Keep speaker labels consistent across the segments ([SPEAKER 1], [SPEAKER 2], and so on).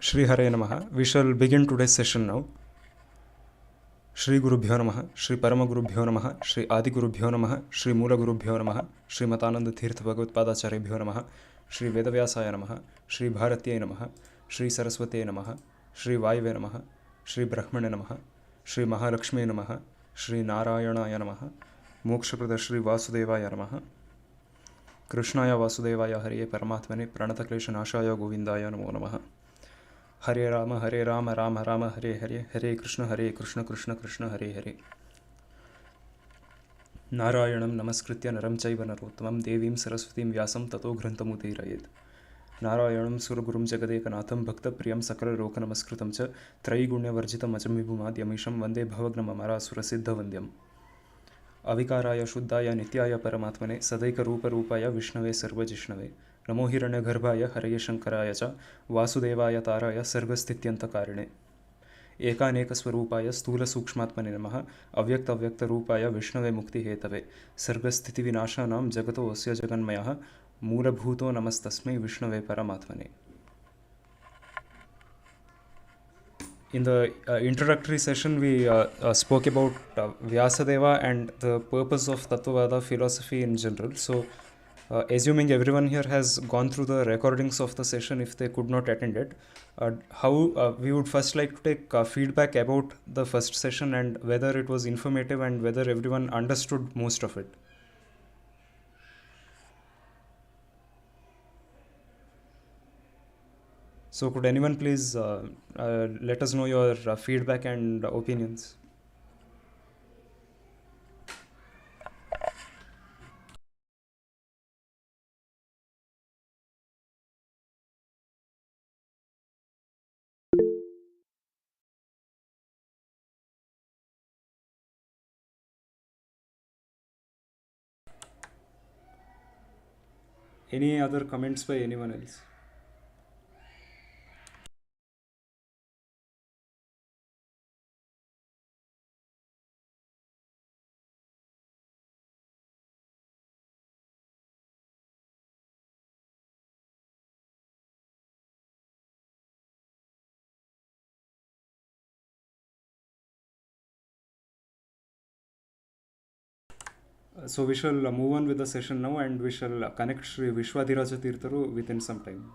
[SPEAKER 1] Shri Hare Namaha. We shall begin today's session now. Shri Gurubhyo Namaha, Shri Parama Gurubhyo Namaha, Shri Adi Gurubhyo Namaha, Shri Mula Gurubhyo Namaha, Shri Matananda Tirtha Bhagavad Padacharya Namaha, Shri Vedavyasaya Namaha, Shri Bharatya Namaha, Shri Saraswate Namaha, Shri Vayve Namaha, Shri Brahmane Namaha, Shri Mahalakshmi Namaha, Shri Narayanaya Namaha, Mokshaprada Shri Vasudevaya Namaha, Krishnaya Vasudevaya Hare Paramatmane Pranata Klesha Nashaya Govindaya Namo Namaha. Hare Rama, Rama Rama, Hare Hare, Hare Krishna, Krishna Krishna, Hare Hare. Narayanam Namaskritya Naram Chaiva Narottamam Devim Saraswatim Vyasam Tato Grantamutirayet. Narayanam Suragurum Jagadekanatham Bhakta Priyam Sakala Roka Namaskritam Cha Traigunya Varjitam Achamibhumadhyamisham Vande Bhavagnam Amara Surasiddha Vandyam. Avikaraya Shuddhaya Nityaya Paramatmane Sadaika Rupa Rupaya Vishnave Sarvajishnave Namo Hiranyagarbhaya Haraye Shankaraya Cha Vasudevaya Taraya Sarvasthityanta Karine Ekaneka Swarupaya Stula Sukshmatmane Namaha Avyakta Avyakta Rupaya Vishnave Mukti Hetave Sarvasthiti Vinashanam Jagato Osya Jaganmayaha Mula Bhuto Namastasmai Vishnave Paramatmane. In the introductory session, we spoke about Vyasadeva and the purpose of Tattvavada philosophy in general. So, assuming everyone here has gone through the recordings of the session if they could not attend it, we would first like to take feedback about the first session and whether it was informative and whether everyone understood most of it. So could anyone please let us know your feedback and opinions? Any other comments by anyone else? So we shall move on with the session now and we shall connect Sri Vishwadhiraja Tirtharu within some time.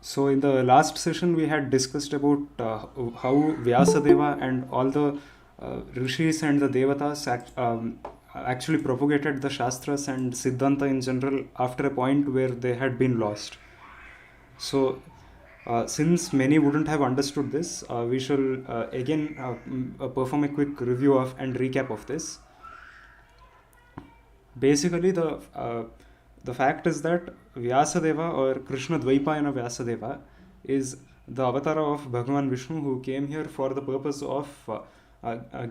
[SPEAKER 1] So in the last session we had discussed about how Vyasadeva and all the rishis and the devatas actually propagated the Shastras and Siddhanta in general after a point where they had been lost. So since many wouldn't have understood this, we shall again perform a quick review of and recap of this. Basically, the fact is that Vyasadeva or Krishna Dvaipayana Vyasadeva is the avatar of Bhagavan Vishnu who came here for the purpose of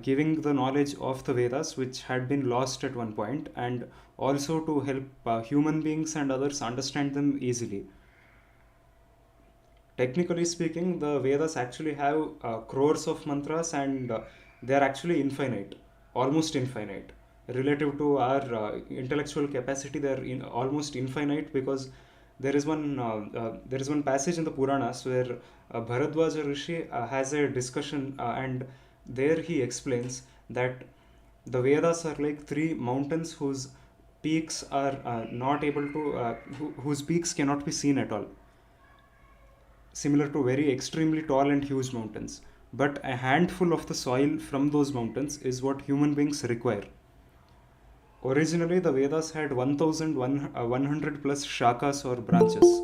[SPEAKER 1] giving the knowledge of the Vedas which had been lost at one point, and also to help human beings and others understand them easily. Technically speaking, the Vedas actually have crores of mantras, and they are actually infinite, almost infinite. Relative to our intellectual capacity, they are almost infinite, because there is one passage in the Puranas where Bharadwaja Rishi has a discussion, and there he explains that the Vedas are like three mountains whose peaks are not able to, whose peaks cannot be seen at all, similar to very extremely tall and huge mountains. But a handful of the soil from those mountains is what human beings require. Originally, the Vedas had 1,100 plus shakas or branches.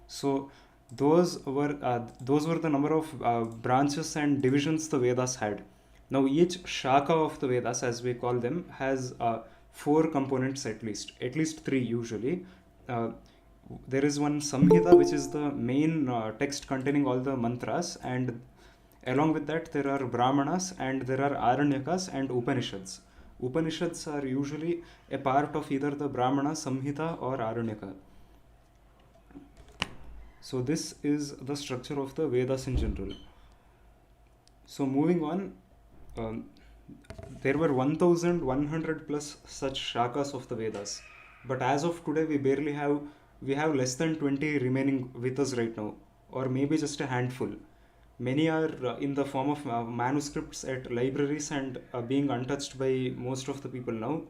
[SPEAKER 1] So those were the number of branches and divisions the Vedas had. Now each shaka of the Vedas, as we call them, has four components at least three usually. There is one Samhita, which is the main text containing all the mantras, and along with that there are Brahmanas, and there are Aranyakas and Upanishads. Upanishads are usually a part of either the Brahmana, Samhita, or Aranyaka. So this is the structure of the Vedas in general. So moving on, there were 1,100 plus such shakas of the Vedas, but as of today we have less than 20 remaining with us right now, or maybe just a handful. Many are in the form of manuscripts at libraries and being untouched by most of the people now,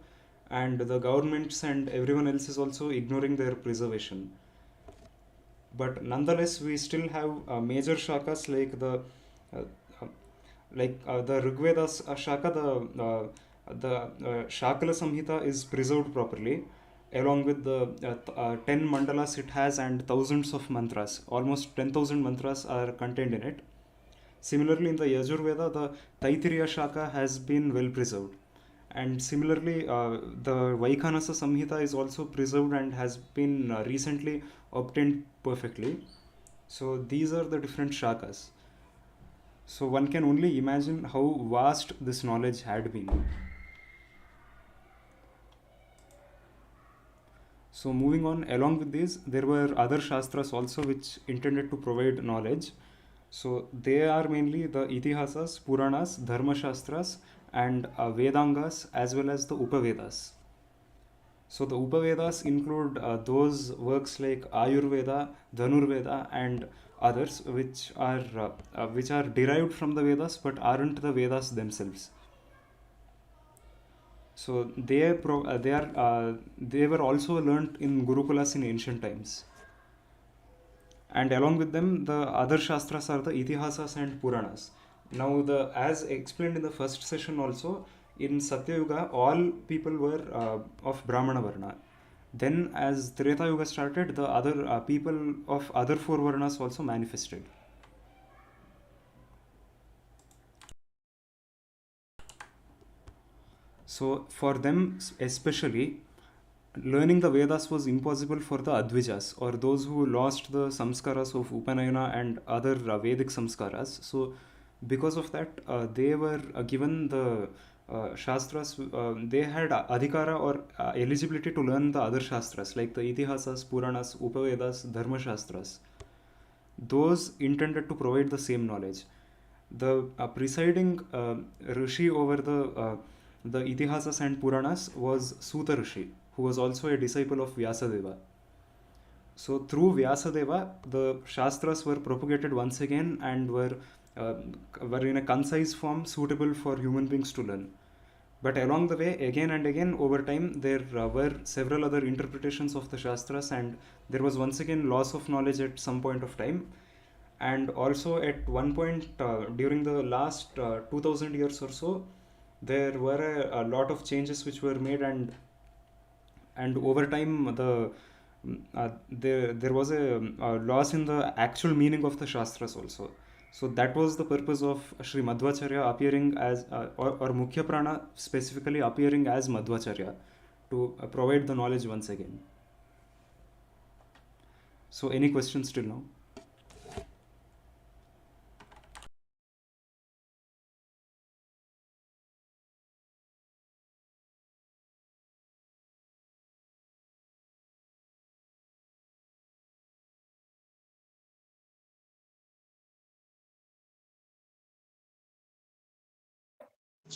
[SPEAKER 1] and the governments and everyone else is also ignoring their preservation. But nonetheless, we still have major shakas like uh, the Rigveda's shaka, the Shakala Samhita is preserved properly, along with the 10 mandalas it has and thousands of mantras. Almost 10,000 mantras are contained in it. Similarly, in the Yajurveda, the Taittiriya Shaka has been well preserved. And similarly, the Vaikhanasa Samhita is also preserved and has been recently obtained perfectly. So these are the different shakas. So one can only imagine how vast this knowledge had been. So moving on, along with these, there were other Shastras also which intended to provide knowledge. So they are mainly the Itihasas, Puranas, Dharma Shastras, and Vedangas, as well as the Upavedas. So the Upavedas include those works like Ayurveda, Dhanurveda, and others which are derived from the Vedas but aren't the Vedas themselves. So they were also learnt in Gurukulas in ancient times. And along with them, the other Shastras are the Itihasas and Puranas. Now, as explained in the first session also, in Satyayuga, all people were of Brahmana Varna. Then, as Treta Yuga started, the other people of other four Varnas also manifested. So, for them especially, learning the Vedas was impossible for the Advijas, or those who lost the samskaras of Upanayana and other Vedic samskaras. So, because of that, they were given the Shastras, they had adhikara or eligibility to learn the other Shastras like the Itihasas, Puranas, Upavedas, Dharma Shastras. Those intended to provide the same knowledge. The presiding Rishi over the Itihasas and Puranas was Suta Rishi, who was also a disciple of Vyasadeva. So through Vyasadeva, the Shastras were propagated once again and were in a concise form suitable for human beings to learn. But along the way, again and again, over time, there were several other interpretations of the Shastras, and there was once again loss of knowledge at some point of time. And also, at one point during the last 2000 years or so, there were a lot of changes which were made, and over time, there was a loss in the actual meaning of the Shastras also. So that was the purpose of Sri Madhvacharya appearing as, or Mukhya Prana specifically appearing as Madhvacharya to provide the knowledge once again. So, any questions till now?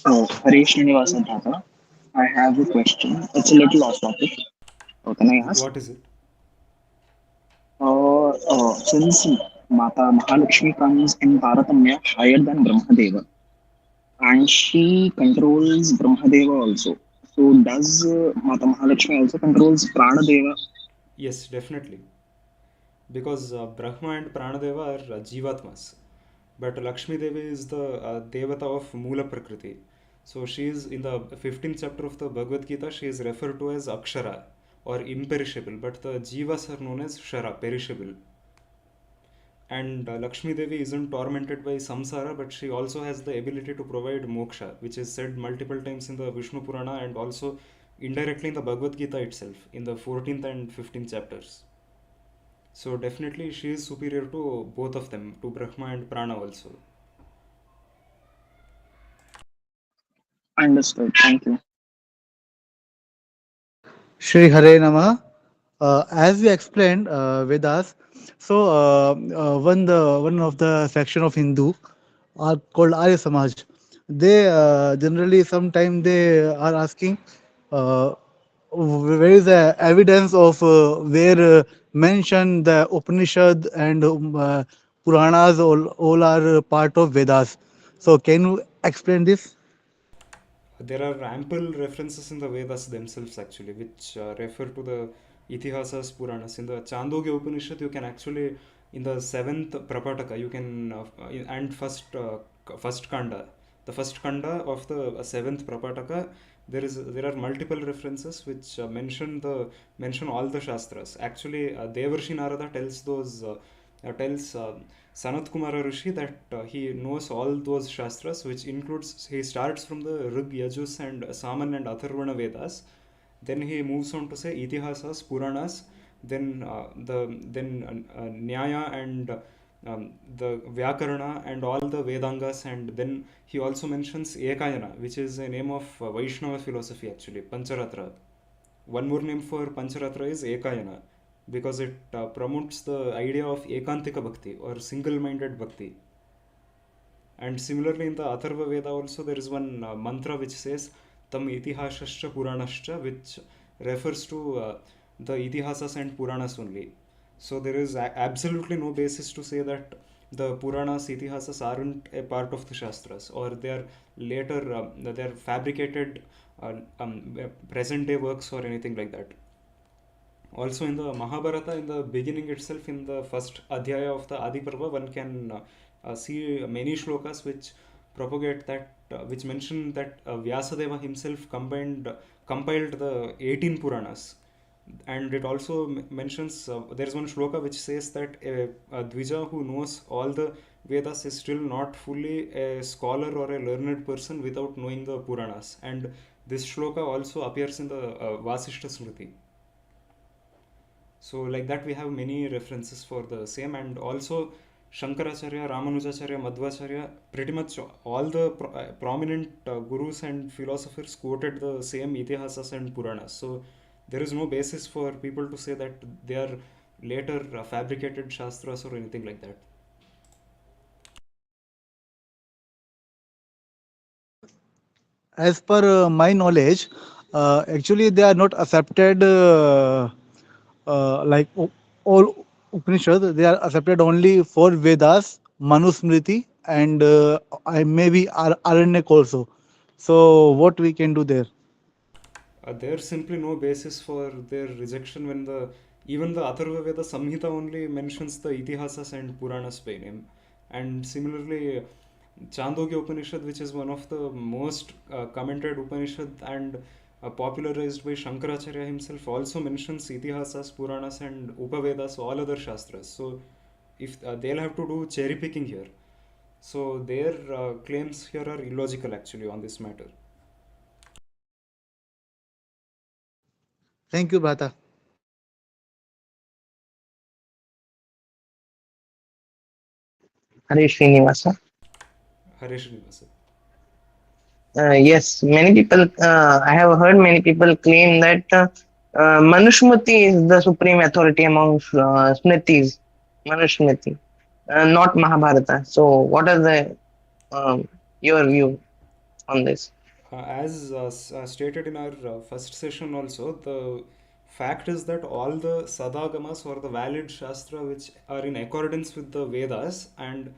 [SPEAKER 2] So, Harish Srinivasan Tata, I have a question. It's a little off topic. Can I ask?
[SPEAKER 1] What is it?
[SPEAKER 2] Since Mata Mahalakshmi comes in Taratamya higher than Brahmadeva, and she controls Brahmadeva also. So, does Mata Mahalakshmi also controls Pranadeva?
[SPEAKER 1] Yes, definitely. Because Brahma and Pranadeva are Jivatmas. But Lakshmi Devi is the Devata of Mula Prakriti. So she is in the 15th chapter of the Bhagavad Gita, she is referred to as Akshara or imperishable, but the Jivas are known as Shara, perishable. And Lakshmi Devi isn't tormented by samsara, but she also has the ability to provide moksha, which is said multiple times in the Vishnu Purana and also indirectly in the Bhagavad Gita itself, in the 14th and 15th chapters. So definitely she is superior to both of them, to Brahma and Prana also.
[SPEAKER 2] Understood. Thank you.
[SPEAKER 3] Shri Hare Nama. As we explained Vedas, so one of the section of Hindu are called Arya Samaj. They generally sometimes they are asking uh, where is the evidence of where mention the Upanishad and Puranas all are part of Vedas. So can you explain this?
[SPEAKER 1] There are ample references in the Vedas themselves actually, which refer to the Itihasas, Puranas. In the Chandogya Upanishad, you can actually, in the seventh Prapataka, you can, and first Kanda, the first Kanda of the seventh Prapataka, there are multiple references which mention all the Shastras. Actually, Devarshi Narada tells Sanat Kumara Rishi that he knows all those Shastras, which includes, he starts from the Rig, Yajus, and Saman and Atharvana Vedas. Then he moves on to say Itihasas, Puranas, then Nyaya and the Vyakarana and all the Vedangas, and then he also mentions Ekayana, which is a name of Vaishnava philosophy actually, Pancharatra. One more name for Pancharatra is Ekayana, because it promotes the idea of Ekantika Bhakti or single minded Bhakti. And similarly, in the Atharva Veda also, there is one mantra which says Tam Itihasascha Puranascha, which refers to the Itihasas and Puranas only. So there is absolutely no basis to say that the Puranas, Itihasas aren't a part of the Shastras, or they are later, they are fabricated present day works or anything like that. Also in the Mahabharata, in the beginning itself, in the first adhyaya of the Adi Parva, one can see many shlokas which propagate that, which mention that Vyasadeva himself compiled the 18 Puranas. And it also mentions, there is one shloka which says that a Dvija who knows all the Vedas is still not fully a scholar or a learned person without knowing the Puranas. And this shloka also appears in the Vasishta Smriti. So like that we have many references for the same, and also Shankaracharya, Ramanujacharya, Madhvacharya, pretty much all the prominent gurus and philosophers quoted the same Itihasas and Puranas. So there is no basis for people to say that they are later fabricated Shastras or anything like that.
[SPEAKER 3] As per my knowledge, actually they are not accepted all Upanishads. They are accepted only for Vedas, Manusmriti, and I maybe Aranyak also. So what we can do there?
[SPEAKER 1] There's simply no basis for their rejection when even the Atharvaveda Samhita only mentions the Itihasas and Puranas by name. And similarly, Chandogya Upanishad, which is one of the most commented Upanishad and popularized by Shankaracharya himself, also mentions Itihasas, Puranas, and Upavedas, all other Shastras. So, if they'll have to do cherry picking here, so their claims here are illogical actually on this matter.
[SPEAKER 3] Thank you, Bhata.
[SPEAKER 4] Hare Srinivasa.
[SPEAKER 1] Hare Srinivasa.
[SPEAKER 4] Yes, many people, I have heard many people claim that Manusmriti is the supreme authority among Smritis, Manusmriti, not Mahabharata. So, what are your view on this?
[SPEAKER 1] As stated in our first session also, the fact is that all the sadagamas or the valid shastra which are in accordance with the Vedas and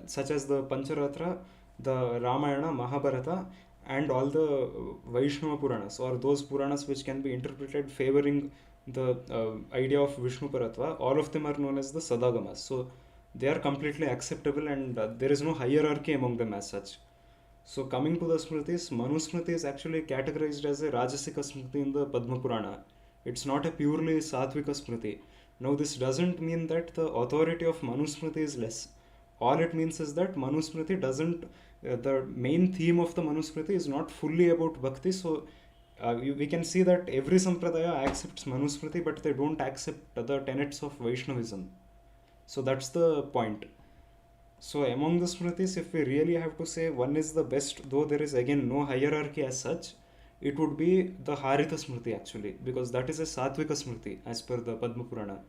[SPEAKER 1] such as the Pancharatra, the Ramayana, Mahabharata, and all the Vaishnava Puranas or those Puranas which can be interpreted favoring the idea of Vishnu Paratva, all of them are known as the sadagamas. So they are completely acceptable and there is no hierarchy among them as such. So coming to the Smritis, Manusmriti is actually categorized as a Rajasika Smriti in the Padma Purana. It's not a purely Satvika Smriti. Now this doesn't mean that the authority of Manusmriti is less. All it means is that Manusmriti doesn't, the main theme of the Manusmriti is not fully about Bhakti. So we can see that every Sampradaya accepts Manusmriti but they don't accept the tenets of Vaishnavism. So that's the point. So among the Smritis, if we really have to say one is the best, though there is again no hierarchy as such, it would be the Haritha Smriti actually, because that is a Satvika Smriti as per the Padma Purana.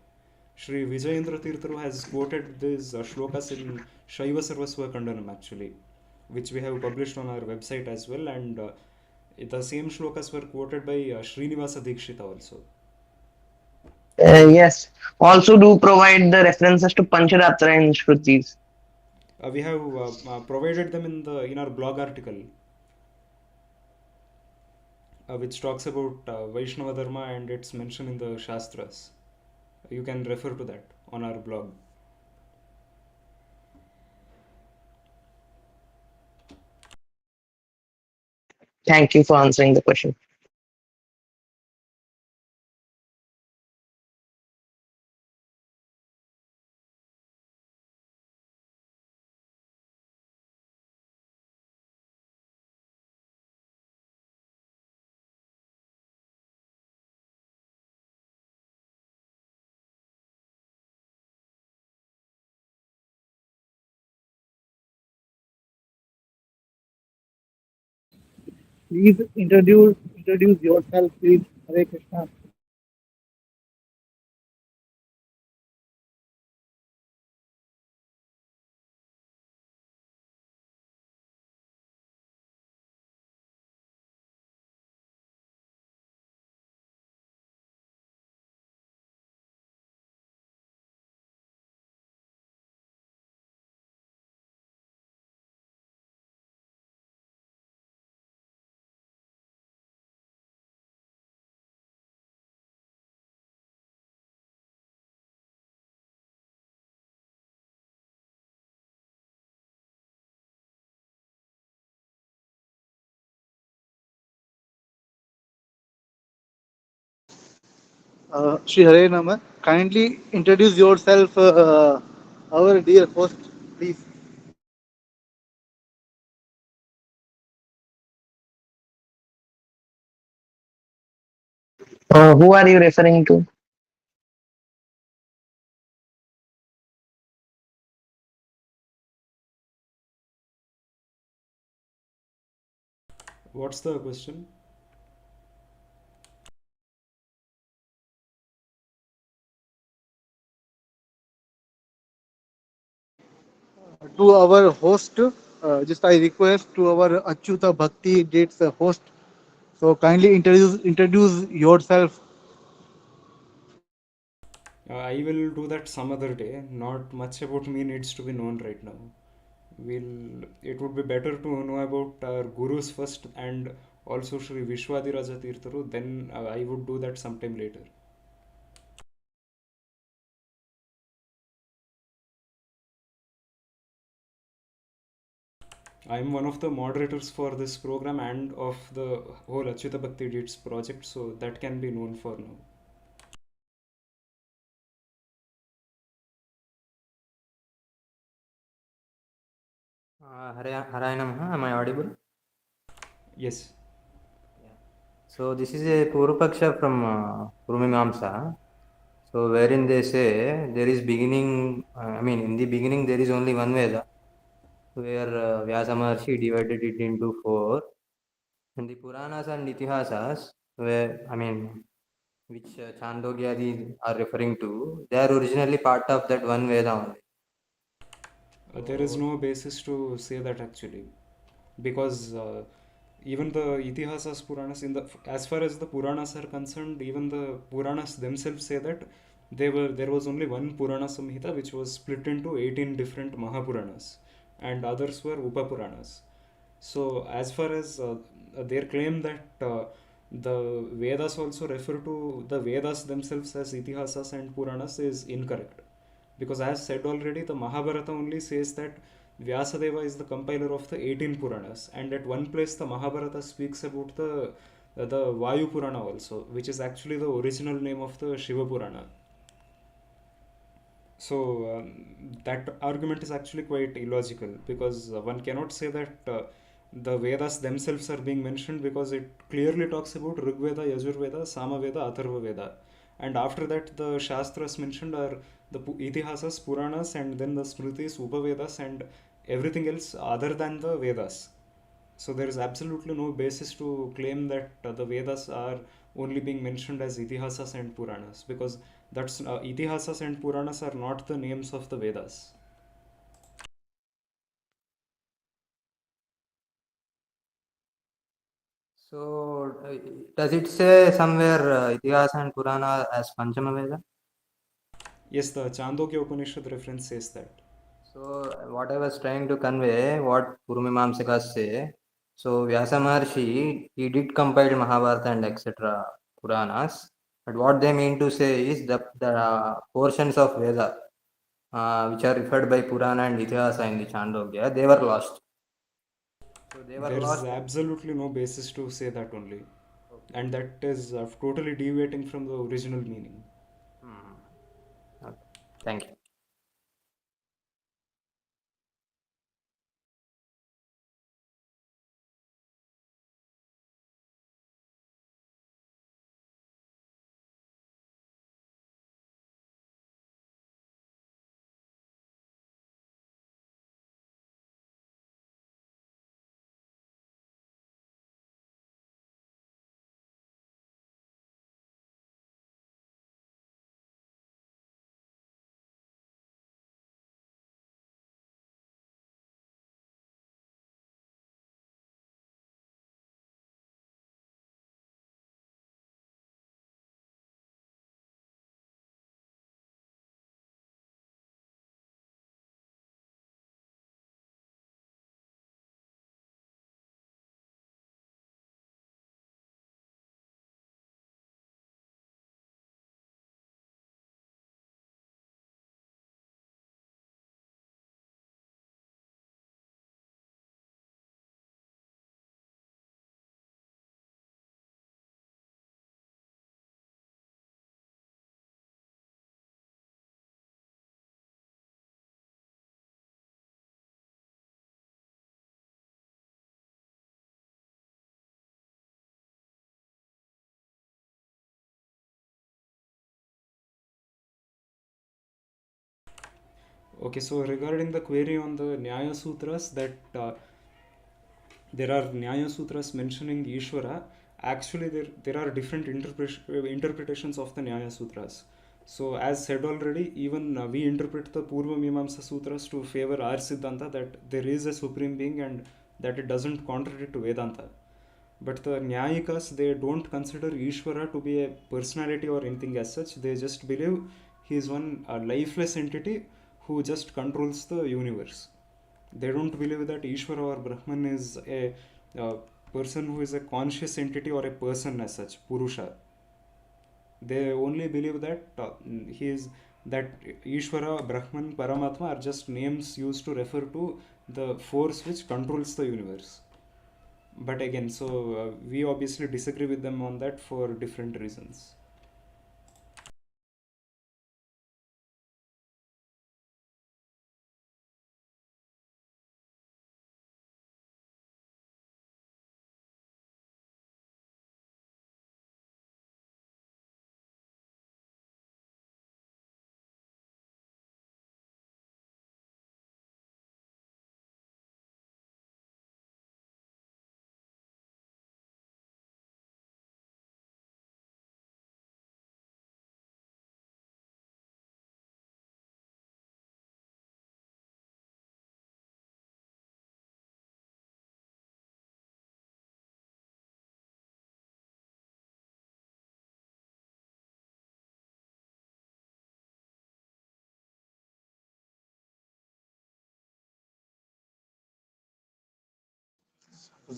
[SPEAKER 1] Shri Vijayendra Tirtharu has quoted these shlokas in Shaiva Sarvasva Kandanam actually, which we have published on our website as well, and the same shlokas were quoted by Srinivasa Dikshita also.
[SPEAKER 4] Yes, also do provide the references to Pancharatra in Shrutis.
[SPEAKER 1] We have provided them in our blog article, which talks about Vaishnava Dharma and it's mentioned in the Shastras. You can refer to that on our blog.
[SPEAKER 4] Thank you for answering the question.
[SPEAKER 3] Please introduce yourself, please. Hare Krishna. Shri Hare Nama, kindly introduce yourself, our dear host, please.
[SPEAKER 4] Who are you referring to?
[SPEAKER 1] What's the question?
[SPEAKER 3] To our host, just I request to our Achyuta Bhakti Dates host. So kindly introduce yourself.
[SPEAKER 1] I will do that some other day. Not much about me needs to be known right now. It would be better to know about our gurus first and also Sri Vishwadiraja Tirtharu, then I would do that sometime later. I am one of the moderators for this program and of the whole Achyuta Bhakti Deeds project, so that can be known for now.
[SPEAKER 5] Hare Namaha, am I audible?
[SPEAKER 1] Yes.
[SPEAKER 5] Yeah. So this is a Purvapaksha from Purvamamsa. So wherein they say there is beginning, in the beginning there is only one Veda, where Vyasa Maharshi divided it into four. And the Puranas and Itihasas, which Chandogya are referring to, they are originally part of that one Veda only.
[SPEAKER 1] There is no basis to say that actually, because even the Itihasas Puranas, as far as the Puranas are concerned, even the Puranas themselves say that there was only one Purana Samhita which was split into 18 different Mahapuranas, and others were Upapuranas. So as far as their claim that the Vedas also refer to the Vedas themselves as Itihasas and Puranas is incorrect, because as said already, the Mahabharata only says that Vyasadeva is the compiler of the 18 Puranas, and at one place the Mahabharata speaks about the Vayu Purana also, which is actually the original name of the Shiva Purana. So that argument is actually quite illogical, because one cannot say that the Vedas themselves are being mentioned, because it clearly talks about Rigveda, Yajurveda, Samaveda, Atharva Veda, and after that the Shastras mentioned are the Itihasas, Puranas, and then the Smritis, Upavedas, and everything else other than the Vedas. So there is absolutely no basis to claim that the Vedas are only being mentioned as Itihasas and Puranas, because that's Itihasas and Puranas are not the names of the Vedas.
[SPEAKER 5] So does it say somewhere Itihasa and Purana as Panchama Veda?
[SPEAKER 1] Yes, the Chandogya Upanishad reference says that.
[SPEAKER 5] So what I was trying to convey, what Purvamamsakas say, so Vyasa Maharshi, he did compile Mahabharata and etc. Puranas, but what they mean to say is the portions of Veda which are referred by Purana and Itihasa in the Chandogya, they were lost. So they were
[SPEAKER 1] There is
[SPEAKER 5] lost.
[SPEAKER 1] absolutely no basis to say that only.
[SPEAKER 5] Okay.
[SPEAKER 1] And that is totally deviating from the original meaning.
[SPEAKER 5] Okay. Thank you.
[SPEAKER 1] Okay, so regarding the query on the Naya Sutras, that there are Nyaya Sutras mentioning Ishvara, actually there are different interpretations of the Nyaya Sutras. So as said already, even we interpret the Purva Mimamsa Sutras to favor our Siddhanta that there is a Supreme Being and that it doesn't contradict Vedanta. But the Nyayikas, they don't consider Ishvara to be a personality or anything as such. They just believe he is one lifeless entity who just controls the universe. They don't believe that Ishvara or Brahman is a person who is a conscious entity or a person as such, Purusha. They only believe that he is that Ishvara, Brahman, Paramatma are just names used to refer to the force which controls the universe. But again, so we obviously disagree with them on that for different reasons.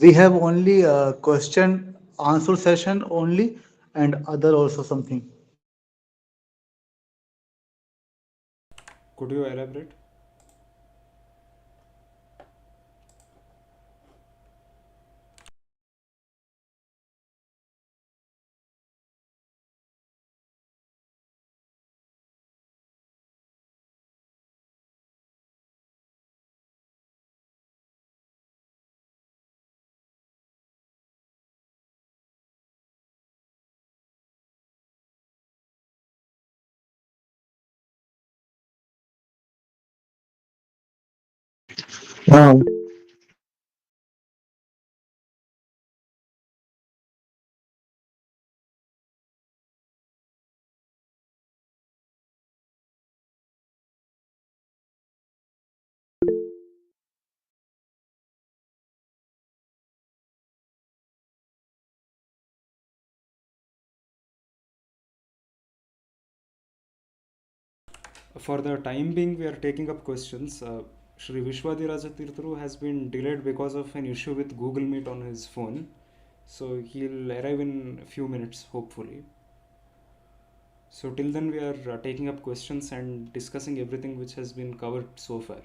[SPEAKER 3] We have only question answer session only and other also something.
[SPEAKER 1] Could you elaborate?
[SPEAKER 4] Oh.
[SPEAKER 1] For the time being, we are taking up questions. Shri Vishwadiraja Tirtharu has been delayed because of an issue with Google Meet on his phone. So he'll arrive in a few minutes, hopefully. So till then, we are taking up questions and discussing everything which has been covered so far.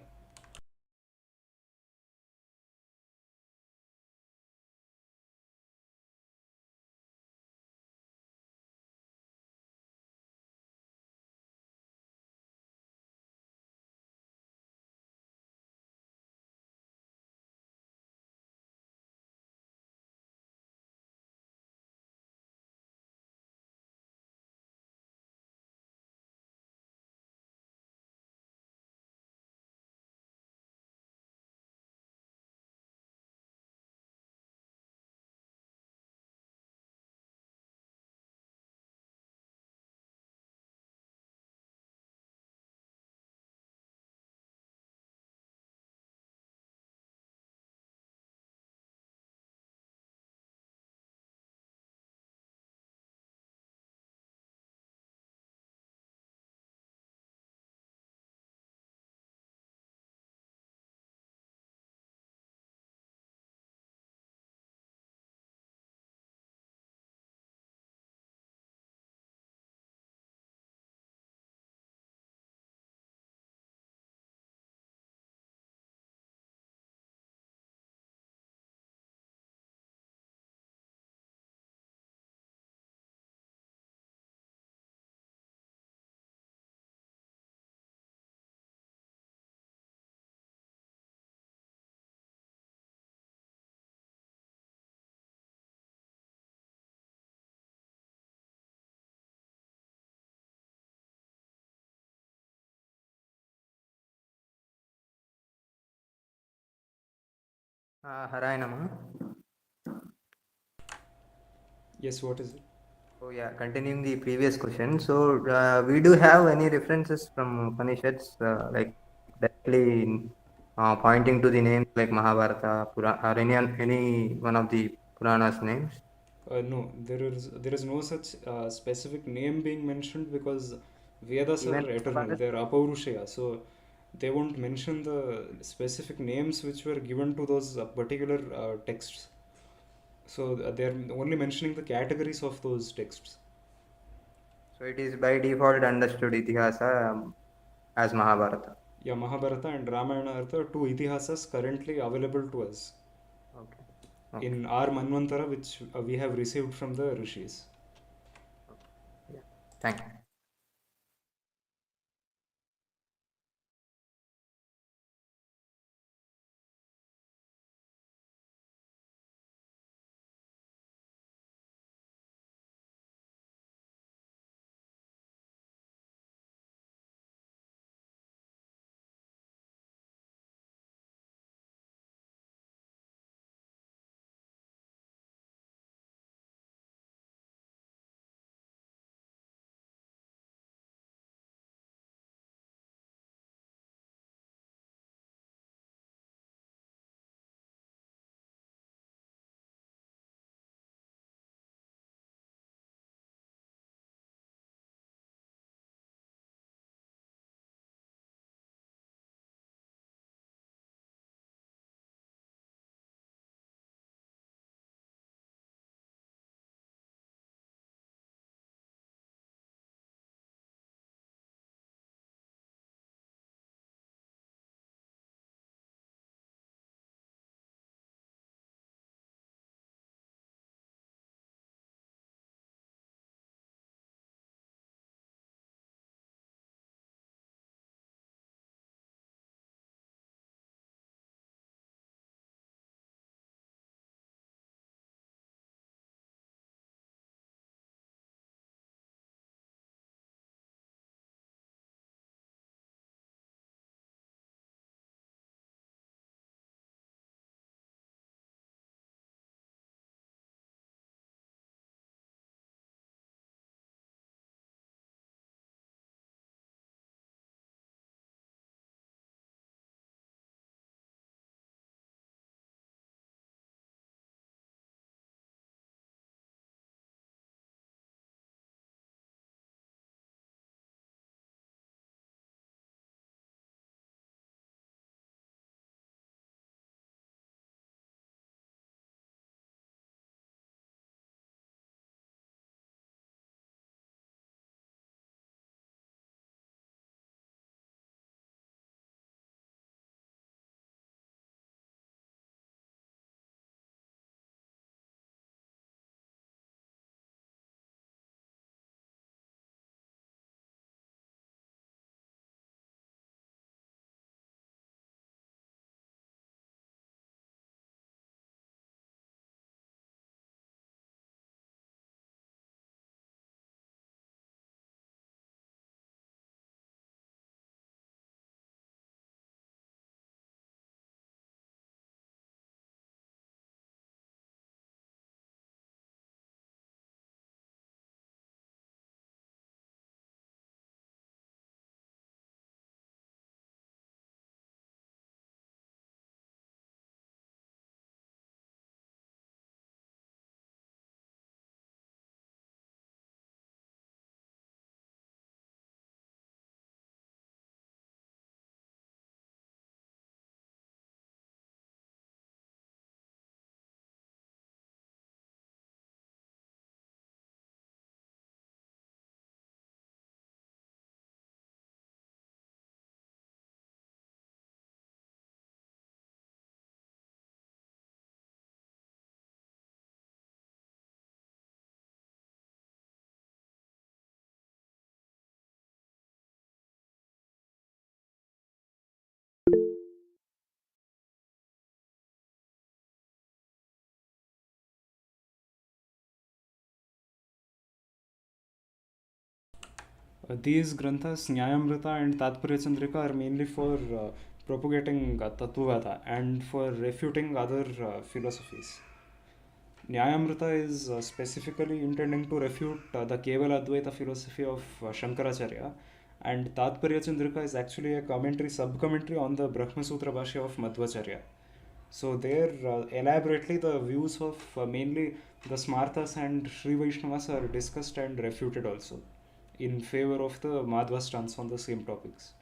[SPEAKER 5] Haray Namah.
[SPEAKER 1] Yes, what is it?
[SPEAKER 5] So yeah, continuing the previous question. So we do have any references from Upanishads, like directly pointing to the names like Mahabharata, or any one of the Puranas names.
[SPEAKER 1] No, there is no such specific name being mentioned because Vedas
[SPEAKER 5] Even
[SPEAKER 1] are eternal.
[SPEAKER 5] Mahabharata.
[SPEAKER 1] They are apaurushaya. So they won't mention the specific names which were given to those particular texts. So they're only mentioning the categories of those texts.
[SPEAKER 5] So it is by default understood Itihasa as Mahabharata.
[SPEAKER 1] Yeah, Mahabharata and Ramayana are the two Itihasas currently available to us
[SPEAKER 5] Okay.
[SPEAKER 1] in our Manvantara, which we have received from the Rishis.
[SPEAKER 5] Yeah. Thank you.
[SPEAKER 1] These granthas, Nyayamrita and Tatparya are mainly for propagating Tattvavada and for refuting other philosophies. Nyayamrita is specifically intending to refute the Kevala Advaita philosophy of Shankaracharya, and Tatparya Chandrika is actually a commentary, sub-commentary on the Brahma Sutra Bhashya of Madhvacharya. So there, elaborately, the views of mainly the Smartas and Sri Vaishnavas are discussed and refuted also in favor of the Madhva stance on the same topics.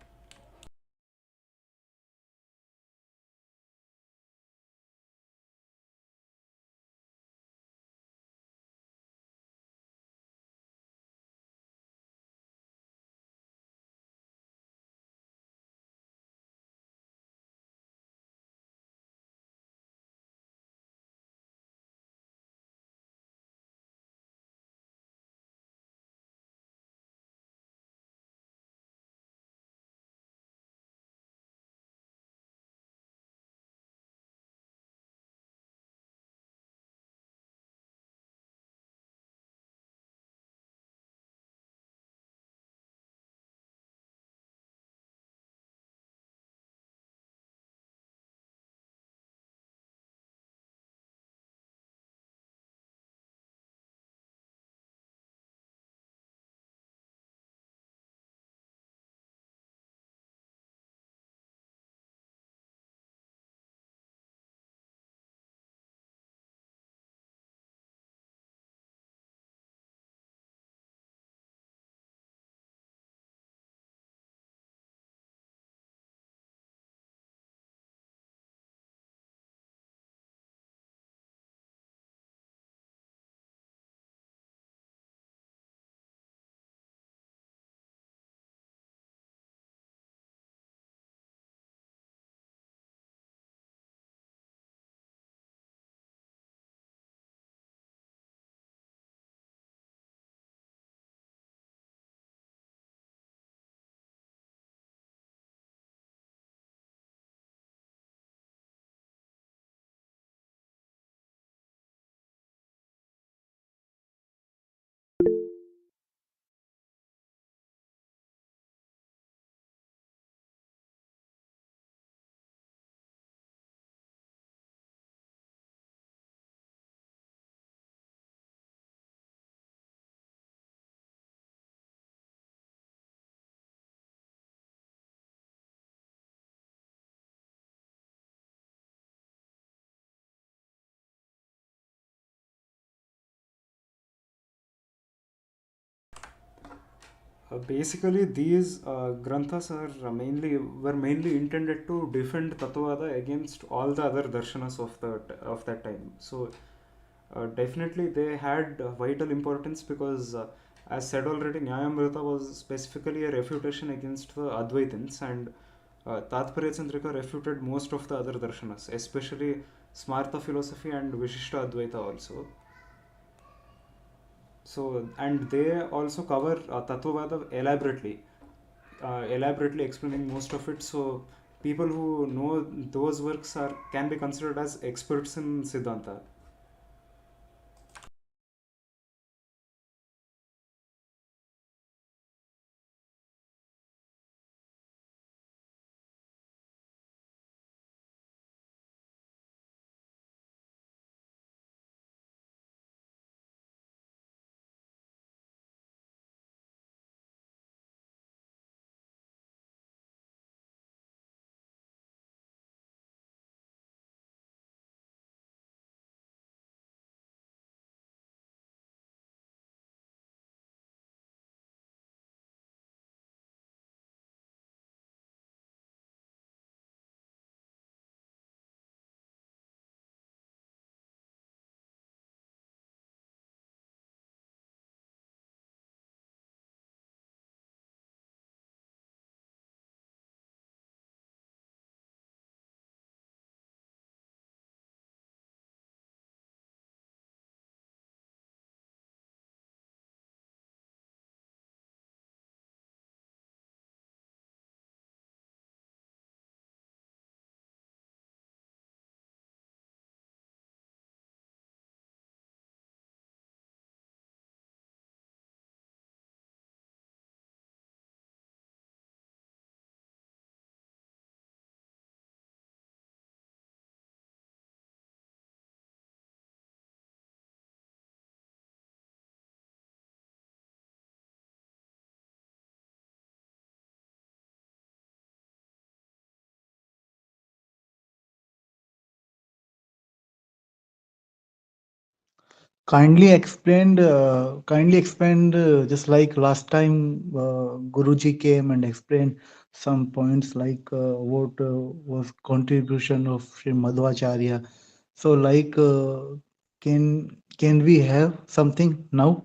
[SPEAKER 1] Basically, these granthas were mainly intended to defend Tattvavada against all the other darshanas of that time. So definitely they had vital importance because, as said already, Nyayamrita was specifically a refutation against the Advaitins, and Tatparya Chandrika refuted most of the other darshanas, especially Smarta philosophy and Vishishta Advaita also. So, and they also cover Tattvavada elaborately explaining most of it. So, people who know those works can be considered as experts in Siddhanta.
[SPEAKER 3] Kindly explained, just like last time, Guruji came and explained some points like what was contribution of Sri Madhvacharya. So, like, can we have something now?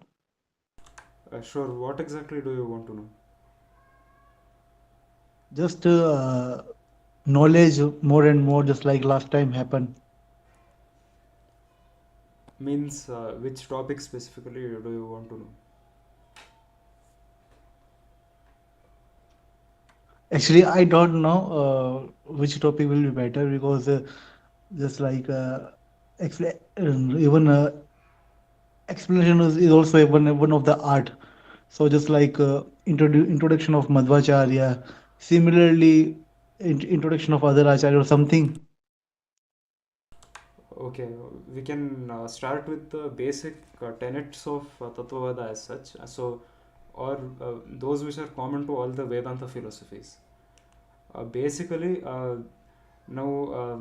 [SPEAKER 1] Sure, what exactly do you want to know?
[SPEAKER 3] Just knowledge more and more, just like last time happened.
[SPEAKER 1] Means which topic specifically do you want to know?
[SPEAKER 3] Actually, I don't know which topic will be better because just like even explanation is also one of the art. So just like introduction of Madhvacharya, similarly introduction of other acharya or something.
[SPEAKER 1] Okay, we can start with the basic tenets of Tattvavada as such. Or those which are common to all the Vedanta philosophies. Basically, now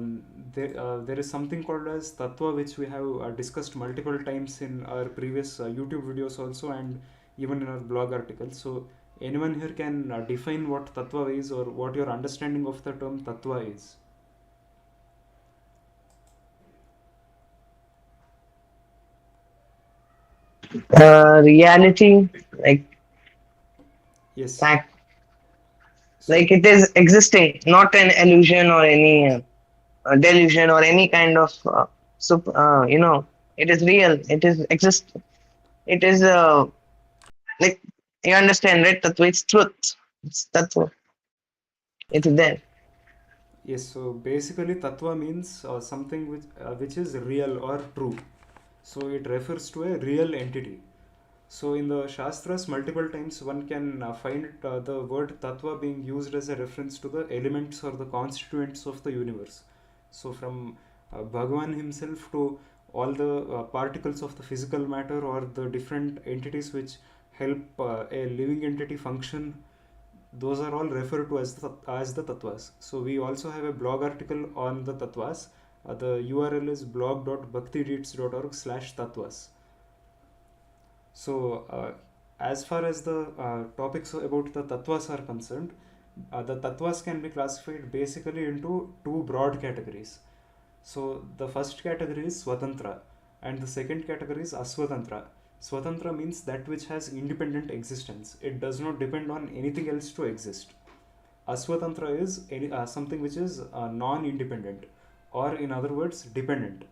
[SPEAKER 1] there is something called as Tattva, which we have discussed multiple times in our previous YouTube videos also, and even in our blog articles. So, anyone here can define what Tattva is, or what your understanding of the term Tattva is.
[SPEAKER 4] Reality, like
[SPEAKER 1] Yes.
[SPEAKER 4] fact,
[SPEAKER 1] So,
[SPEAKER 4] like it is existing, not an illusion or any delusion or any kind of it is real. It is exist. It is like you understand, right? That it's truth. That's what it's there.
[SPEAKER 1] yes. So basically, Tattva means something which is real or true. So it refers to a real entity. So in the Shastras, multiple times one can find the word Tattva being used as a reference to the elements or the constituents of the universe. So from Bhagavan himself to all the particles of the physical matter or the different entities which help a living entity function, those are all referred to as the Tattvas. So we also have a blog article on the Tattvas. The URL is blog.bhaktideeds.org/Tattvas. So as far as the topics about the tattvas are concerned, the tattvas can be classified basically into two broad categories. So the first category is swatantra, and the second category is aswatantra. Swatantra means that which has independent existence. It does not depend on anything else to exist. Aswatantra is something which is non-independent, or in other words, dependent.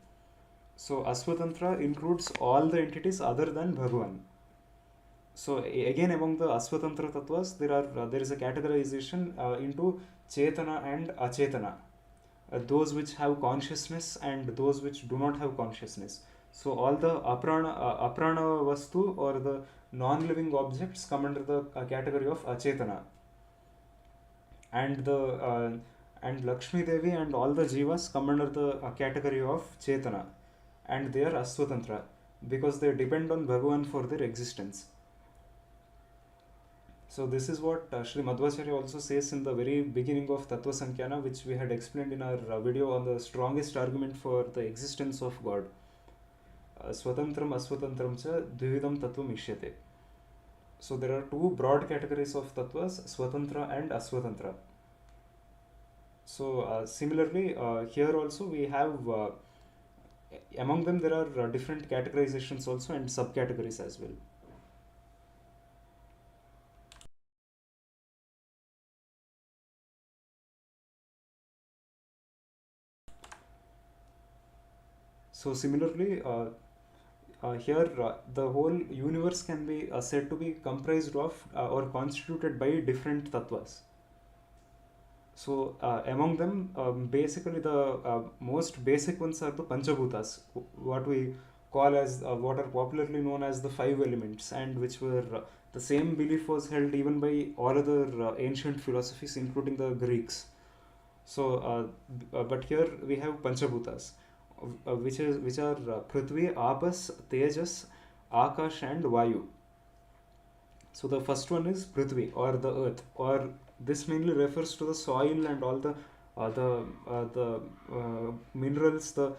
[SPEAKER 1] So Aswatantra includes all the entities other than Bhagavan. So again, among the Aswatantra tattvas, there is a categorization into Chetana and Achetana. Those which have consciousness and those which do not have consciousness. So all the aprana vastu or the non-living objects come under the category of Achetana. And and Lakshmi Devi and all the jivas come under the category of Chetana, and they are Aswatantra because they depend on Bhagavan for their existence. So this is what Sri Madhvacharya also says in the very beginning of Tattva Sankhya, which we had explained in our video on the strongest argument for the existence of God. Swatantram aswatantram cha dvividam tattvam ishyate. So there are two broad categories of tattvas, swatantra and aswatantra. So similarly, here also we have, among them there are different categorizations also and subcategories as well. So similarly, here the whole universe can be said to be comprised of or constituted by different tattvas. So among them, basically the most basic ones are the Panchabhutas, what we call as what are popularly known as the five elements, and which were the same belief was held even by all other ancient philosophies, including the Greeks. So, but here we have Panchabhutas, which are Prithvi, Apas, Tejas, Akash, and Vayu. So the first one is Prithvi, or the earth, or this mainly refers to the soil and all the minerals, the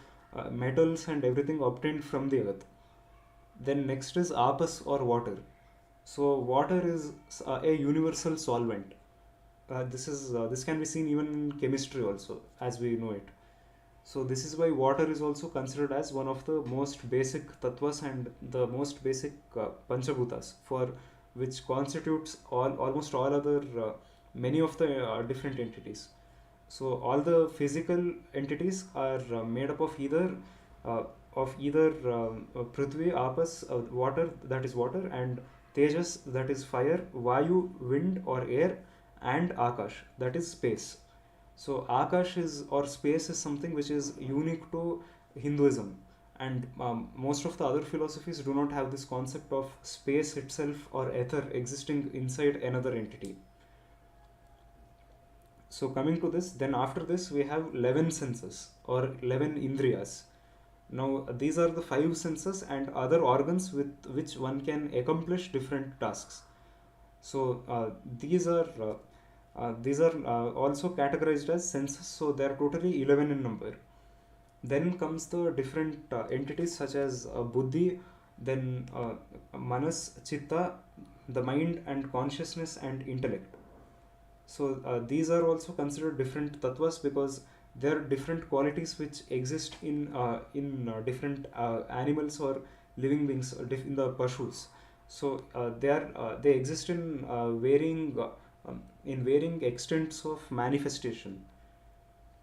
[SPEAKER 1] metals and everything obtained from the earth. Then next is Apas, or water. So water is a universal solvent. This can be seen even in chemistry also, as we know it. So this is why water is also considered as one of the most basic tattvas and the most basic panchabhutas, for which constitutes almost all other many of the different entities. So all the physical entities are made up of either Prithvi, Apas, water, that is water, and Tejas, that is fire, Vayu, wind or air, and Akash, that is space. So Akash is, or space, is something which is unique to Hinduism, and most of the other philosophies do not have this concept of space itself or ether existing inside another entity. So coming to this, then after this we have 11 senses or 11 indriyas. Now these are the 5 senses and other organs with which one can accomplish different tasks. So these are also categorized as senses. So they are totally 11 in number. Then comes the different entities such as buddhi, then manas, chitta, the mind and consciousness and intellect. So these are also considered different tattvas because there are different qualities which exist in different animals or living beings in the pashus. So they exist in varying extents of manifestation.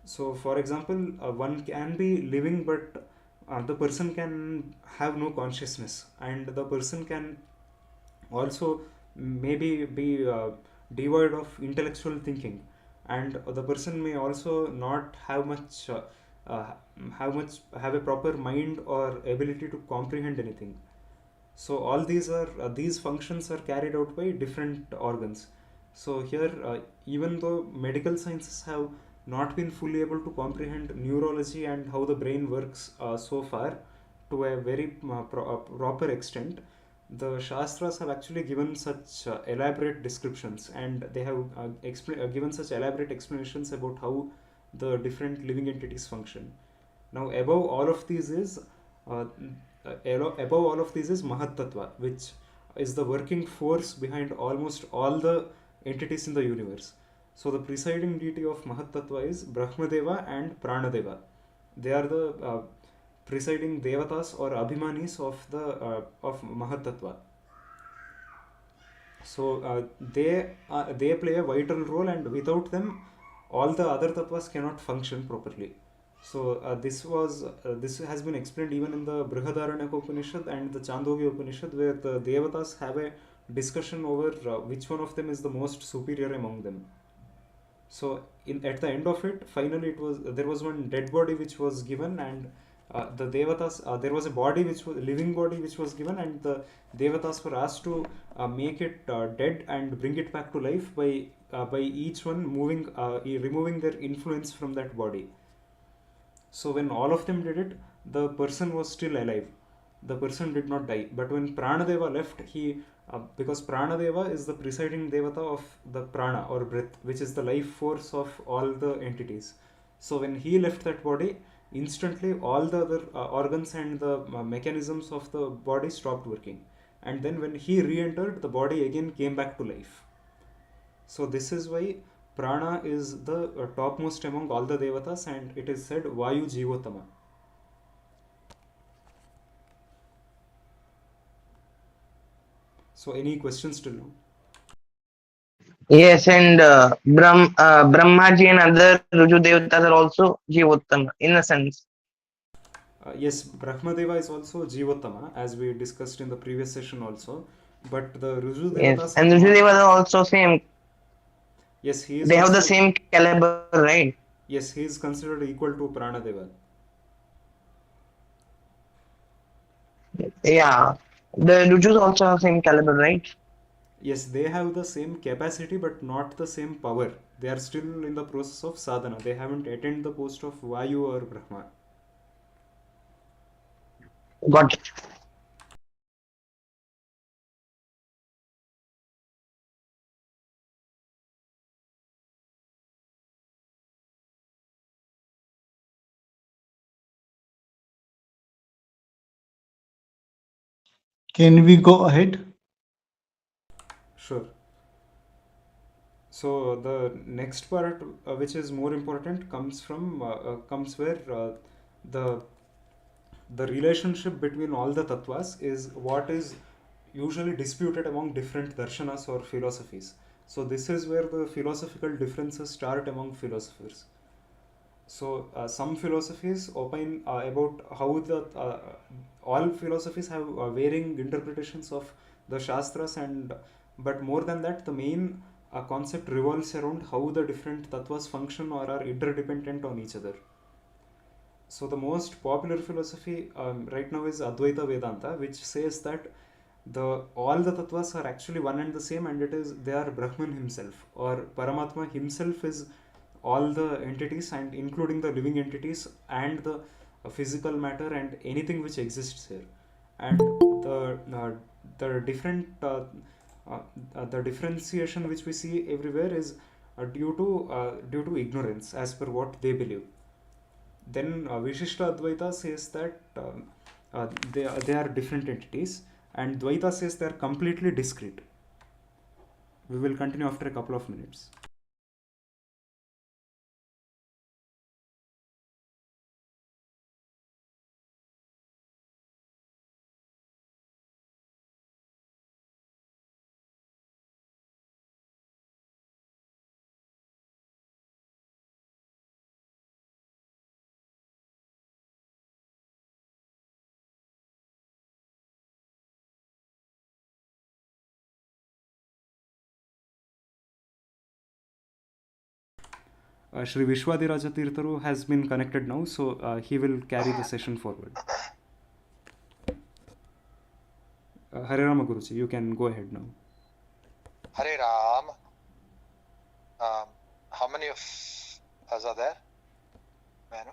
[SPEAKER 1] So for example, one can be living but the person can have no consciousness, and the person can also maybe be devoid of intellectual thinking, and the person may also not have a proper mind or ability to comprehend anything. So all these functions are carried out by different organs. So here, even though medical sciences have not been fully able to comprehend neurology and how the brain works so far to a very proper extent, the Shastras have actually given such elaborate descriptions, and they have given such elaborate explanations about how the different living entities function. Now, above all of these is Mahat Tattva, which is the working force behind almost all the entities in the universe. So the presiding deity of Mahat Tattva is Brahmadeva and Pranadeva. They are the presiding devatas or abhimanis of Mahat Tattva. So they play a vital role, and without them, all the other tattvas cannot function properly. So this has been explained even in the Brihadaranyaka Upanishad and the Chandogya Upanishad, where the devatas have a discussion over which one of them is the most superior among them. So at the end of it, finally there was one dead body which was given, and the devatas, there was a body which was living body which was given, and the devatas were asked to make it dead and bring it back to life by each one removing their influence from that body. So when all of them did it, the person was still alive. The person did not die. But when Pranadeva left, because Pranadeva is the presiding devata of the prana or breath, which is the life force of all the entities. So when he left that body, instantly all the other organs and the mechanisms of the body stopped working. And then when he re-entered, the body again came back to life. So this is why prana is the topmost among all the devatas, and it is said Vayu Jivotama. So any questions till now?
[SPEAKER 4] Yes, and Brahmaji and other Ruju Devatas are also Jivottama in a sense.
[SPEAKER 1] Yes, Brahmadeva is also Jivottama, as we discussed in the previous session also. But the Ruju
[SPEAKER 4] Yes,
[SPEAKER 1] Devatas
[SPEAKER 4] and
[SPEAKER 1] are
[SPEAKER 4] Ruju
[SPEAKER 1] not.
[SPEAKER 4] Devatas are also same.
[SPEAKER 1] Yes, he is
[SPEAKER 4] They have the
[SPEAKER 1] also.
[SPEAKER 4] same caliber, right?
[SPEAKER 1] Yes, he is considered equal to Pranadeva.
[SPEAKER 4] Yeah, the Rujus also have same caliber, right?
[SPEAKER 1] Yes, they have the same capacity but not the same power. They are still in the process of sadhana. They haven't attained the post of Vayu or Brahma.
[SPEAKER 4] Got it.
[SPEAKER 3] Can we go ahead?
[SPEAKER 1] Sure. So the next part, which is more important, comes where the the relationship between all the tattvas is what is usually disputed among different darshanas or philosophies. So this is where the philosophical differences start among philosophers. So some philosophies opine about how all philosophies have varying interpretations of the Shastras, and but more than that, the main concept revolves around how the different tattvas function or are interdependent on each other. So the most popular philosophy right now is Advaita Vedanta, which says that all the tattvas are actually one and the same, and they are Brahman himself, or Paramatma himself is all the entities, and including the living entities and the physical matter and anything which exists here. And the different the differentiation which we see everywhere is due to ignorance, as per what they believe. Then Vishishta Advaita says that they are different entities, and Dvaita says they are completely discrete. We will continue after a couple of minutes. Shri Vishwadiraja Tirtharu has been connected now, so he will carry the session forward. Hare Rama Guruji, you can go ahead now.
[SPEAKER 6] Hare Ram. How many of us are there? May I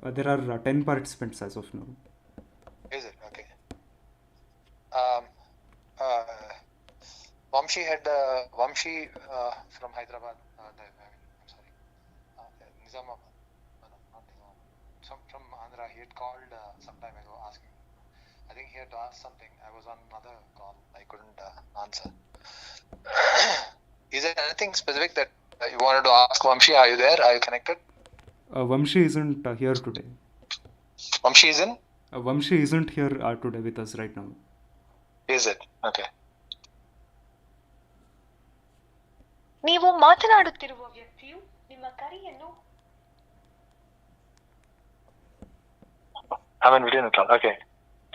[SPEAKER 6] know?
[SPEAKER 1] There are 10 participants as of now.
[SPEAKER 6] Is it? Okay. Vamshi from Hyderabad. I'm sorry. Nizamabad. No, not Nizamabad. From Andhra. He had called some time ago asking I think he had to ask something. I was on another call. I couldn't answer. Is there anything specific that you wanted to ask Vamshi? Are you there? Are you connected?
[SPEAKER 1] Vamshi isn't here today.
[SPEAKER 6] Vamshi is in?
[SPEAKER 1] Vamshi isn't here today with us right now.
[SPEAKER 6] Is it? Okay.
[SPEAKER 7] ನೀವು ಮಾತನಾಡುತ್ತಿರುವ ವ್ಯಕ್ತಿಯು ನಿಮ್ಮ ಕರೆಯನ್ನು
[SPEAKER 6] I'm in between the call. Okay.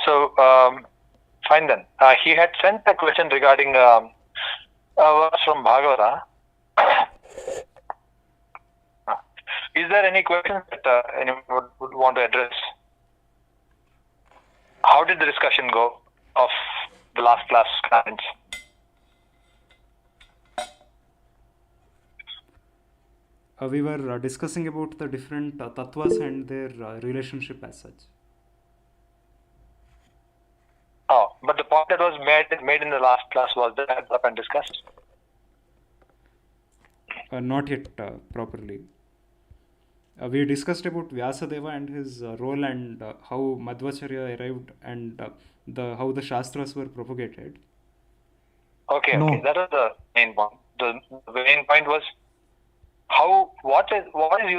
[SPEAKER 6] So, fine then. He had sent a question regarding a verse from Bhagavata. Is there any question that anyone would want to address? How did the discussion go of the last class comments?
[SPEAKER 1] We were discussing about the different tattvas and their relationship as such.
[SPEAKER 6] Oh, but the point that was made in the last class was that up and discussed?
[SPEAKER 1] Not yet properly. We discussed about Vyasadeva and his role and how Madhvacharya arrived and how the Shastras were propagated.
[SPEAKER 6] Okay,
[SPEAKER 3] No.
[SPEAKER 6] okay, that was the main point. The main point was what is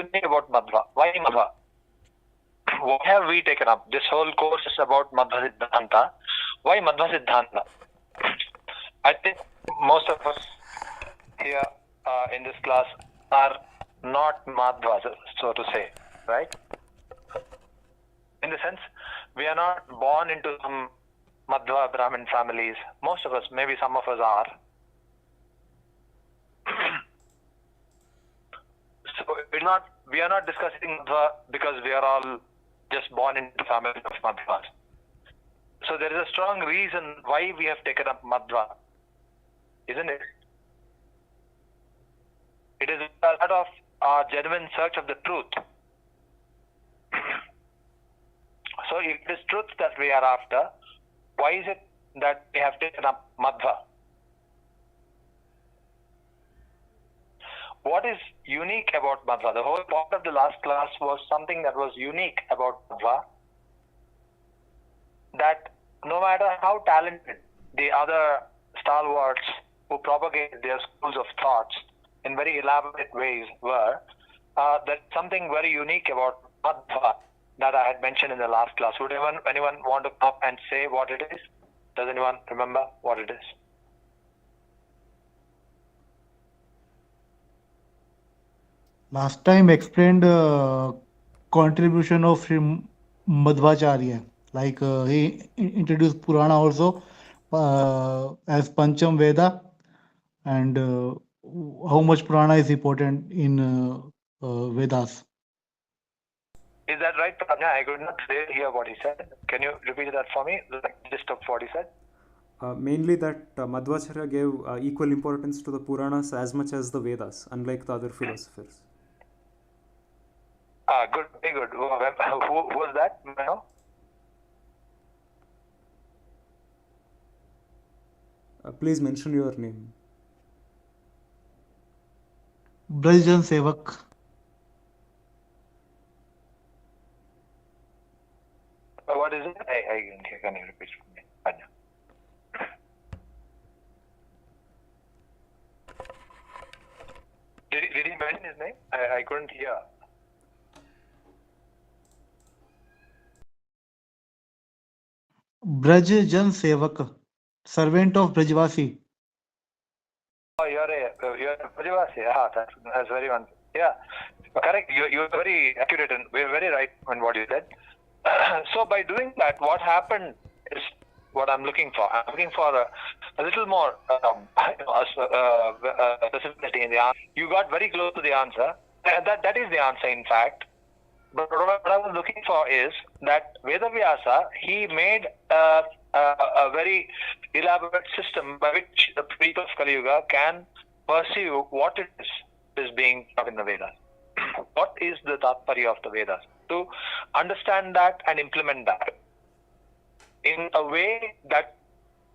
[SPEAKER 6] unique about Madhva? Why Madhva? Why have we taken up? This whole course is about Madhva Siddhanta. Why Madhva Siddhanta? I think most of us here in this class are not Madhvas, so to say, right? In the sense, we are not born into some Madhva Brahmin families. Most of us, maybe some of us are. So we are not discussing Madhva because we are all just born into family of Madhvas. So there is a strong reason why we have taken up Madhva, isn't it? It is a part of our genuine search of the truth. So if it is truth that we are after, why is it that we have taken up Madhva? What is unique about Madhva? The whole point of the last class was something that was unique about Madhva. That no matter how talented the other stalwarts who propagated their schools of thoughts in very elaborate ways were, that something very unique about Madhva that I had mentioned in the last class. Would anyone want to come up and say what it is? Does anyone remember what it is?
[SPEAKER 3] Last time explained contribution of Sri Madhvacharya. Like he introduced Purana also as Pancham Veda, and how much Purana is important in Vedas.
[SPEAKER 6] Is that right, Prajna? I could not hear what he said. Can you repeat that for me? Like gist of what he said?
[SPEAKER 1] Mainly that Madhvacharya gave equal importance to the Puranas as much as the Vedas, unlike the other philosophers.
[SPEAKER 6] Good, very good. Who was that? No?
[SPEAKER 1] Please mention your name.
[SPEAKER 3] Brajjan Sevak.
[SPEAKER 6] What is it? I didn't hear. Can you repeat for me? Prajna. Did he mention his name? I couldn't hear.
[SPEAKER 3] Brajjan Sevak, servant of Brajvasi.
[SPEAKER 6] Oh, you're a Madhvacharya. Yeah, that's very one. Yeah, correct. You're very accurate and we're very right on what you said. So by doing that, what happened is what I'm looking for. I'm looking for a little more specificity in the answer. You got very close to the answer. That is the answer, in fact. But what I was looking for is that Vedavyasa, he made a very elaborate system by which the people of Kali Yuga can perceive what it is being taught in the Vedas. What is the Tattvarya of the Vedas? To understand that and implement that in a way that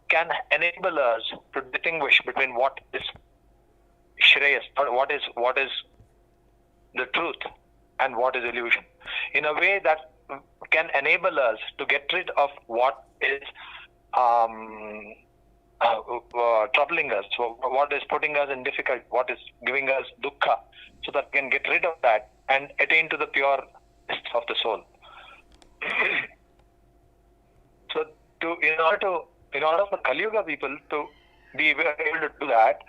[SPEAKER 6] can enable us to distinguish between what is Shreyas, or what is the truth, and what is illusion, in a way that can enable us to get rid of what is troubling us, what is putting us in difficulty, what is giving us dukkha, so that we can get rid of that and attain to the pure of the soul. So, in order for Kali Yuga people to be able to do that,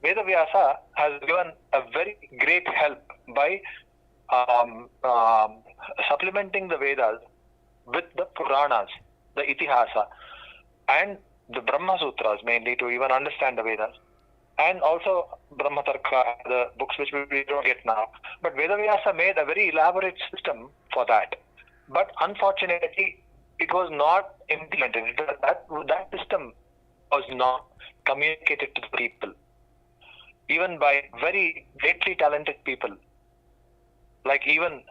[SPEAKER 6] Vedavyasa has given a very great help by supplementing the Vedas with the Puranas, the Itihasa, and the Brahma Sutras mainly, to even understand the Vedas, and also Brahma Tarka, the books which we don't get now. But Vedavyasa made a very elaborate system for that. But unfortunately, it was not implemented. That system was not communicated to the people, even by very greatly talented people. Like, even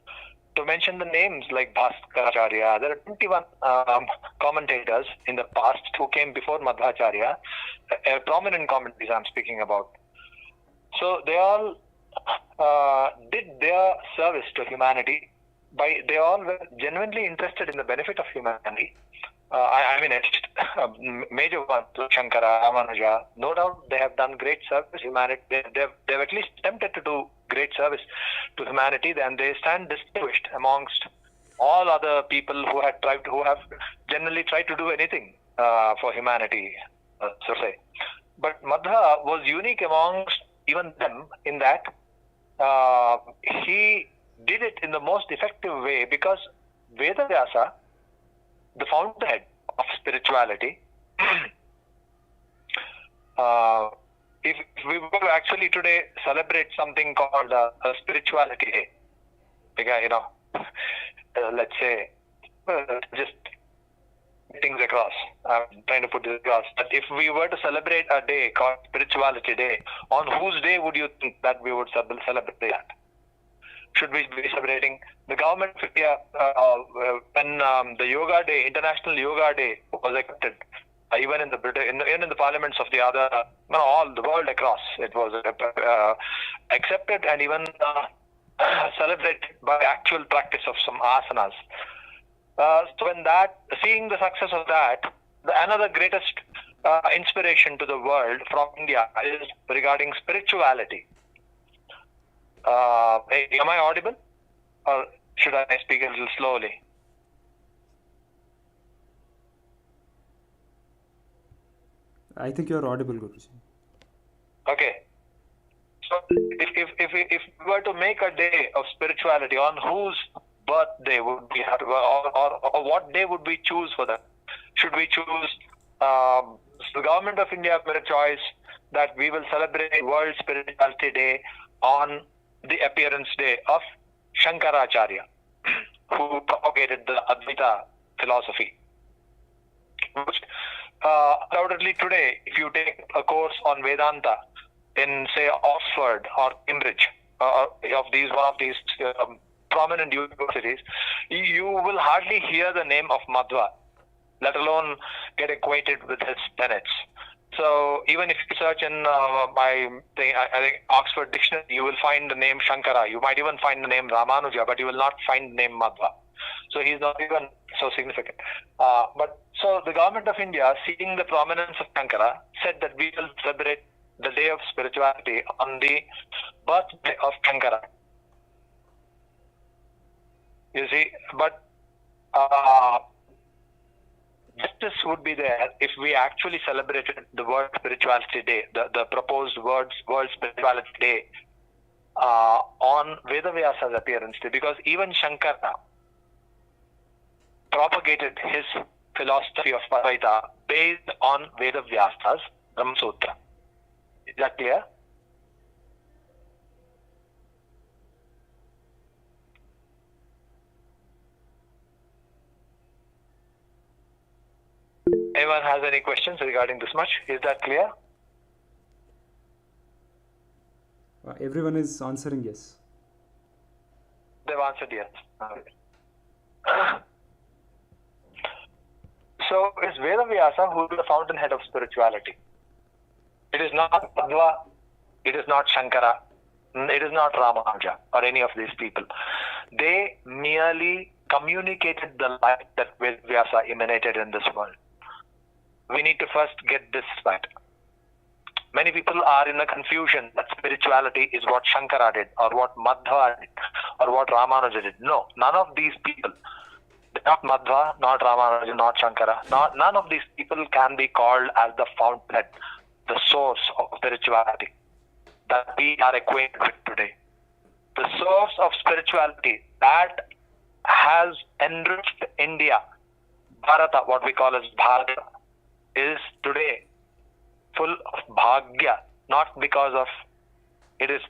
[SPEAKER 6] to mention the names like Madhvacharya, there are 21 commentators in the past who came before Madhvacharya, prominent commentaries I'm speaking about. So they all did their service to humanity. They all were genuinely interested in the benefit of humanity. I mean, major ones like Shankara, Ramanuja, no doubt they have done great service to humanity. They've at least attempted to do great service to humanity, and they stand distinguished amongst all other people who have generally tried to do anything for humanity, so to say. But Madhva was unique amongst even them in that he did it in the most effective way, because Vedavyasa, the fountainhead of spirituality, if we were to actually today celebrate something called a spirituality day, because, let's say, just things across, I'm trying to put this across, that if we were to celebrate a day called Spirituality Day, on whose day would you think that we would celebrate that? Should we be celebrating the government of India when the Yoga Day, International Yoga Day was accepted, even in the parliaments of the other, all the world across, it was accepted and even celebrated by actual practice of some asanas. So when seeing the success of that, another greatest inspiration to the world from India is regarding spirituality. Am I audible, or should I speak a little slowly?
[SPEAKER 1] I think you're audible, Guruji.
[SPEAKER 6] Okay. So if we were to make a day of spirituality, on whose birthday would we have, or what day would we choose for that? Should we choose the government of India made a choice that we will celebrate World Spirituality Day on the appearance day of Shankaracharya, who propagated the Advaita philosophy. Which, undoubtedly today, if you take a course on Vedanta in, say, Oxford or Cambridge, one of these prominent universities, you will hardly hear the name of Madhva, let alone get acquainted with his tenets. So even if you search in I think Oxford Dictionary, you will find the name Shankara. You might even find the name Ramanuja, but you will not find the name Madhva. So he's not even so significant. So the government of India, seeing the prominence of Shankara, said that we will celebrate the day of spirituality on the birthday of Shankara. You see, but justice would be there if we actually celebrated the World Spirituality Day, the proposed World Spirituality Day on Vedavyasa's appearance day, because even Shankara propagated his philosophy of Advaita based on Vedavyasa's Brahma Sutra. Is that clear? Anyone has any questions regarding this much? Is that clear?
[SPEAKER 1] Everyone is answering yes.
[SPEAKER 6] They've answered yes. So it's Vedavyasa who is the fountainhead of spirituality. It is not Madhva, it is not Shankara, it is not Ramanuja or any of these people. They merely communicated the light that Vyasa emanated in this world. We need to first get this right. Many people are in the confusion that spirituality is what Shankara did, or what Madhva did, or what Ramanuja did. No, none of these people, not Madhva, not Ramanuja, not Shankara, none of these people can be called as the fountainhead, the source of spirituality that we are acquainted with today. The source of spirituality that has enriched India, Bharata, what we call as Bharata, is today full of bhagya, not because of, it is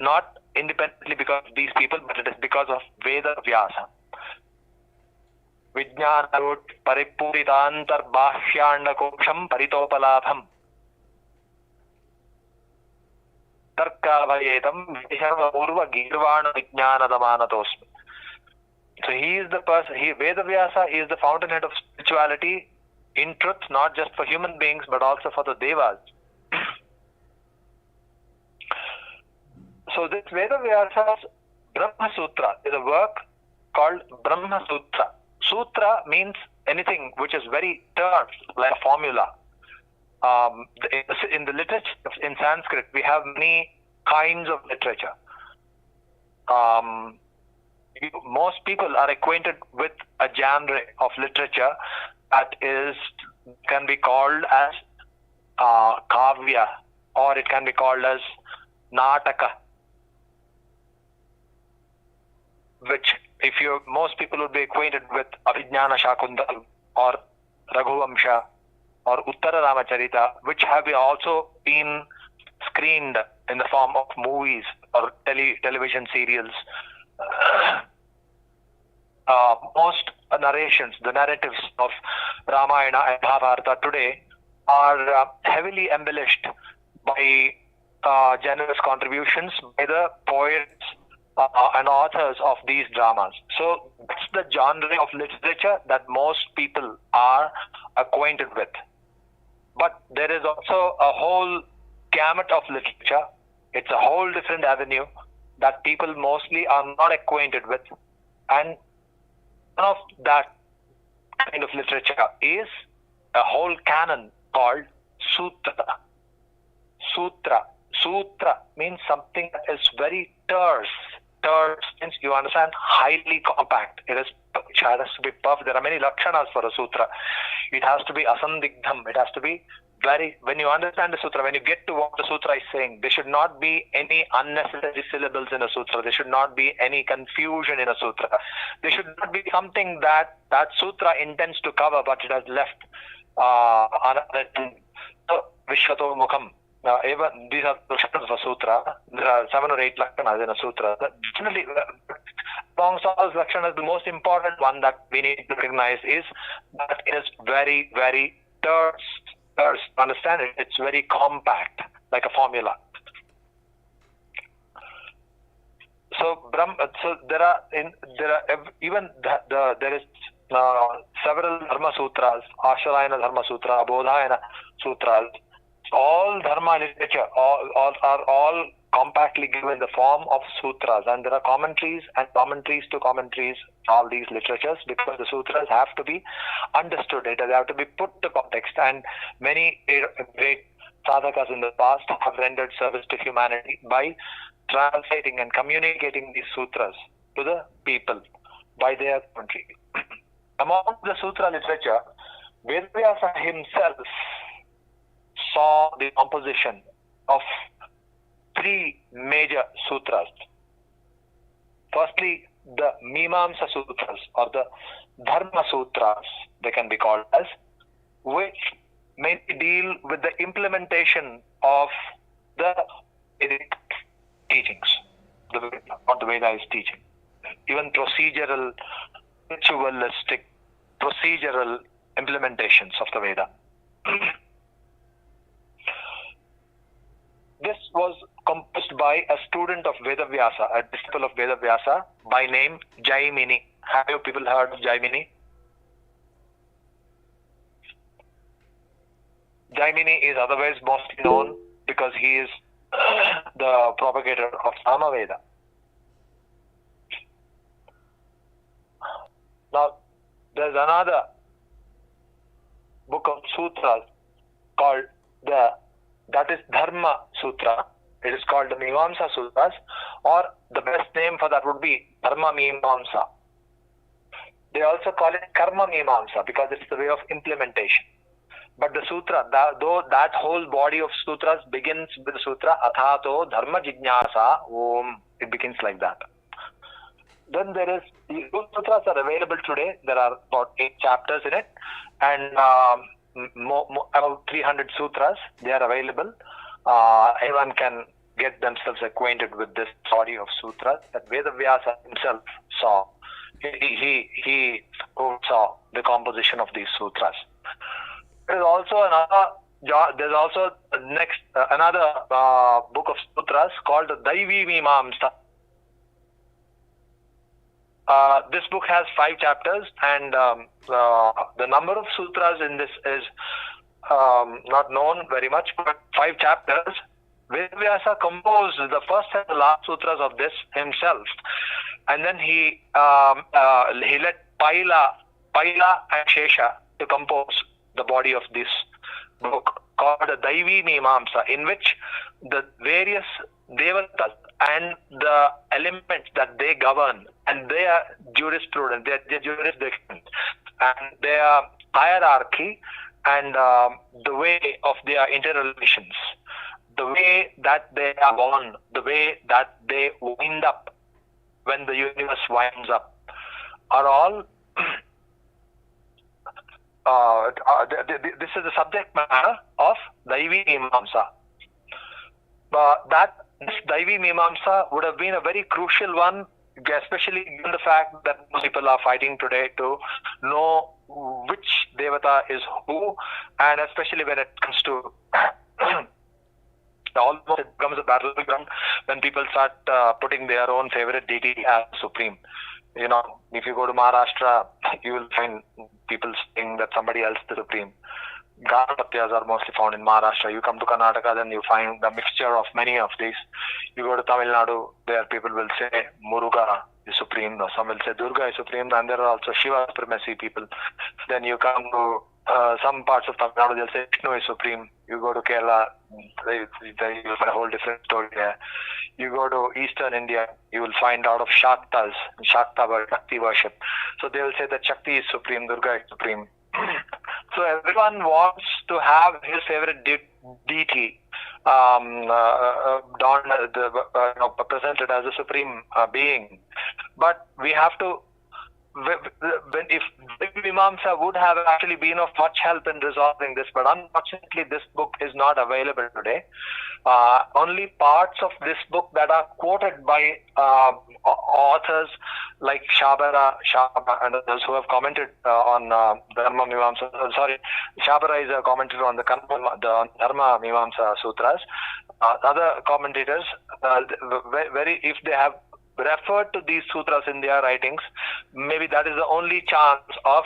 [SPEAKER 6] not independently because of these people, but it is because of Veda Vyasa. Vijnanarut paripuritantar bhashyandakoksham paritopalabham tarkavayetam visharvapurva girvana vijnanadamanatosmi. So he is the person, Veda Vyasa is the fountainhead of spirituality in truth, not just for human beings, but also for the devas. So this Veda Vyasa's Brahma Sutra is a work called Brahma Sutra. Sutra means anything which is very terse, like a formula. In the literature, in Sanskrit, we have many kinds of literature. Most people are acquainted with a genre of literature that can be called as kavya, or it can be called as nataka, which most people would be acquainted with Abhijnana Shakuntalam or Raghuvamsha or Uttara Ramacharita, which have also been screened in the form of movies or television serials. Most narrations, the narratives of Ramayana and Mahabharata today are heavily embellished by generous contributions by the poets and authors of these dramas. So that's the genre of literature that most people are acquainted with. But there is also a whole gamut of literature. It's a whole different avenue that people mostly are not acquainted with. And one of that kind of literature is a whole canon called Sutra. Sutra means something that is very terse. Terse means, you understand, highly compact. It has to be perfect. There are many lakshanas for a sutra. It has to be asandigdham. It has to be very, when you understand the sutra, when you get to what the sutra is saying, there should not be any unnecessary syllables in a sutra. There should not be any confusion in a sutra. There should not be something that sutra intends to cover, but it has left unwritten. So, Vishwato Mukham. Even these are the lakshanas of a sutra. There are 7 or 8 lakshanas in a sutra. Generally, amongst all those lakshanas, the most important one that we need to recognize is that it is very, very terse. Understand it? It's very compact, like a formula. So there is several Dharma Sutras, Ashrayana Dharma Sutra, Bodhayana Sutras. All Dharma literature are all compactly given in the form of sutras, and there are commentaries and commentaries to commentaries, all these literatures, because the sutras have to be understood. They have to be put to context, and many great sadhakas in the past have rendered service to humanity by translating and communicating these sutras to the people by their commentary. Among the sutra literature, Vedavyasa himself saw the composition of 3 major sutras. Firstly, the Mimamsa Sutras, or the Dharma Sutras, they can be called as, which may deal with the implementation of the Vedic teachings, what the Veda is teaching. Even procedural, ritualistic, procedural implementations of the Veda. This was composed by a student of Vedavyasa, a disciple of Vedavyasa, by name Jaimini. Have you people heard of Jaimini? Jaimini is otherwise mostly known because he is the propagator of Samaveda. there's another book of sutras called that is Dharma Sutra. It is called the Mimamsa Sutras, or the best name for that would be Dharma Mimamsa. They also call it Karma Mimamsa because it's the way of implementation. But the sutra, though that whole body of sutras begins with the sutra Athato Dharma Jijnasa Om. It begins like that. Then there is, those sutras are available today. There are about 8 chapters in it, and about 300 sutras. They are available. Anyone can get themselves acquainted with this body of sutras that Vedavyasa himself saw. He saw the composition of these sutras. There is also another book of sutras called the Daivi Mimamsa. This book has 5 chapters, and the number of sutras in this is not known very much, but 5 chapters. Vedavyasa composed the first and the last sutras of this himself, and then he let Paila and Shesha to compose the body of this book called the Daivi Mimamsa, in which the various devatas and the elements that they govern and their jurisprudence, their jurisdiction, and their hierarchy, and the way of their interrelations, the way that they are born, the way that they wind up when the universe winds up, are all this is the subject matter of Daivi Mimamsa. This Daivi Mimamsa would have been a very crucial one, especially given the fact that most people are fighting today to know which devata is who, and especially when it comes to almost it becomes a battleground when people start putting their own favorite deity as supreme. You know, if you go to Maharashtra, you will find people saying that somebody else is the supreme. Ganapatyas are mostly found in Maharashtra. You come to Karnataka, then you find the mixture of many of these. You go to Tamil Nadu, there people will say Muruga is supreme, or some will say Durga is supreme, and there are also Shiva supremacy people. Then you come to some parts of Tamil Nadu, they'll say Vishnu is supreme. You go to Kerala, you'll find a whole different story there. You go to Eastern India, you will find out of Shaktas, Shakti worship. So they will say that Shakti is supreme, Durga is supreme. So everyone wants to have his favorite deity presented as a supreme being. But we have to, if Mimamsa would have actually been of much help in resolving this, but unfortunately this book is not available today. Only parts of this book that are quoted by authors like Shabara and others who have commented on Dharma Mimamsa. Shabara is a commentator on the Dharma Mimamsa Sutras. Other commentators, if they have referred to these sutras in their writings, maybe that is the only chance of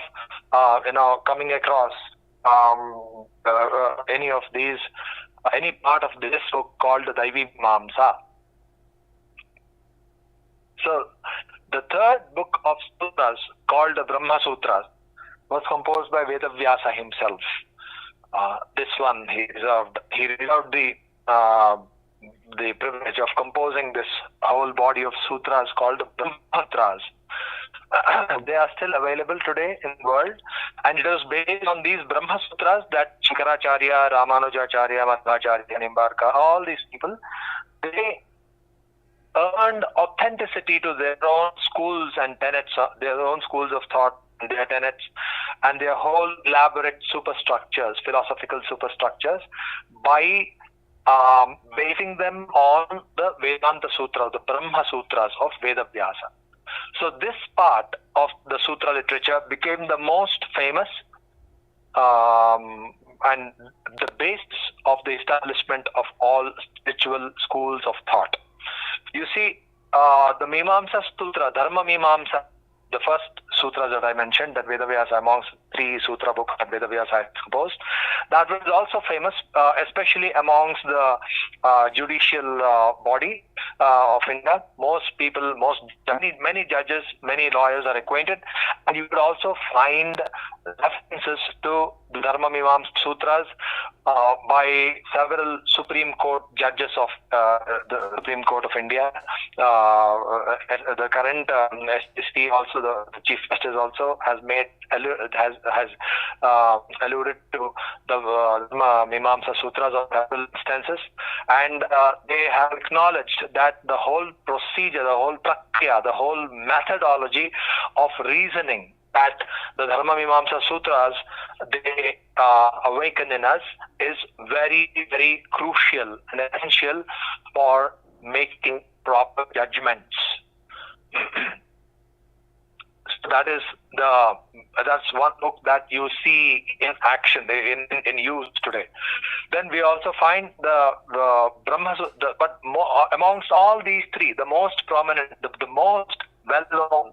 [SPEAKER 6] coming across any of these, any part of this book called the Daivi Mimamsa. So the third book of sutras, called the Brahma Sutras, was composed by Vedavyasa himself. This one he reserved the privilege of composing this whole body of sutras called the Brahma Sutras. They are still available today in the world, and it was based on these Brahma Sutras that Shankaracharya, Ramanujacharya, Madhvacharya, Nimbarka, all these people, they earned authenticity to their own schools and tenets, their own schools of thought, their tenets, and their whole elaborate superstructures, philosophical superstructures, by basing them on the Vedanta Sutras, the Brahma Sutras of Vedavyasa. So this part of the Sutra literature became the most famous and the basis of the establishment of all spiritual schools of thought. You see, the Mimamsa Sutra, Dharma Mimamsa, the first sutras that I mentioned, that Vedavyasa, amongst 3 sutra books that Vedavyasa has composed, that was also famous, especially amongst the judicial body. of India. Many judges, many lawyers are acquainted, and you could also find references to the Dharma Sutras by several Supreme Court judges of the Supreme Court of India. The current SJC, also the Chief Justice, also has alluded to the Mimamsa Sutras on several instances, and they have acknowledged that the whole procedure, the whole prakriya, the whole methodology of reasoning that the Dharma Mimamsa Sutras they awaken in us is very, very crucial and essential for making proper judgments. So that's one book that you see in action, in use today. Then we also find the Brahma Sutras, but amongst all these three, the most prominent, the most well-known,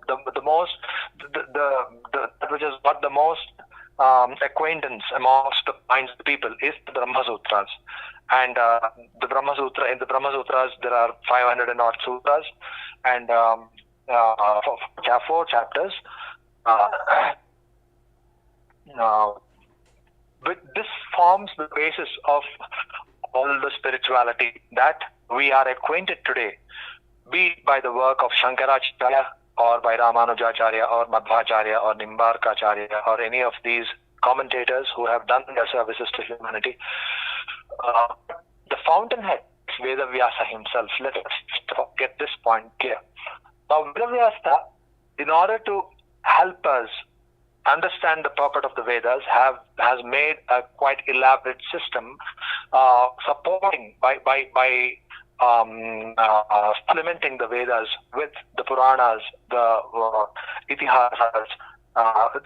[SPEAKER 6] which has got the most acquaintance amongst the minds of the people is the Brahma Sutras. And in the Brahma Sutras, there are 500 and odd sutras, and 4 chapters. This forms the basis of all the spirituality that we are acquainted today, be it by the work of Shankaracharya or by Ramanujacharya or Madhvacharya or Nimbarkacharya or any of these commentators who have done their services to humanity. The fountainhead is Vedavyasa himself. Let us get this point clear. Now, Vedavyasa, in order to help us understand the purport of the Vedas, has made a quite elaborate system supporting by supplementing the Vedas with the Puranas, the Itihasas,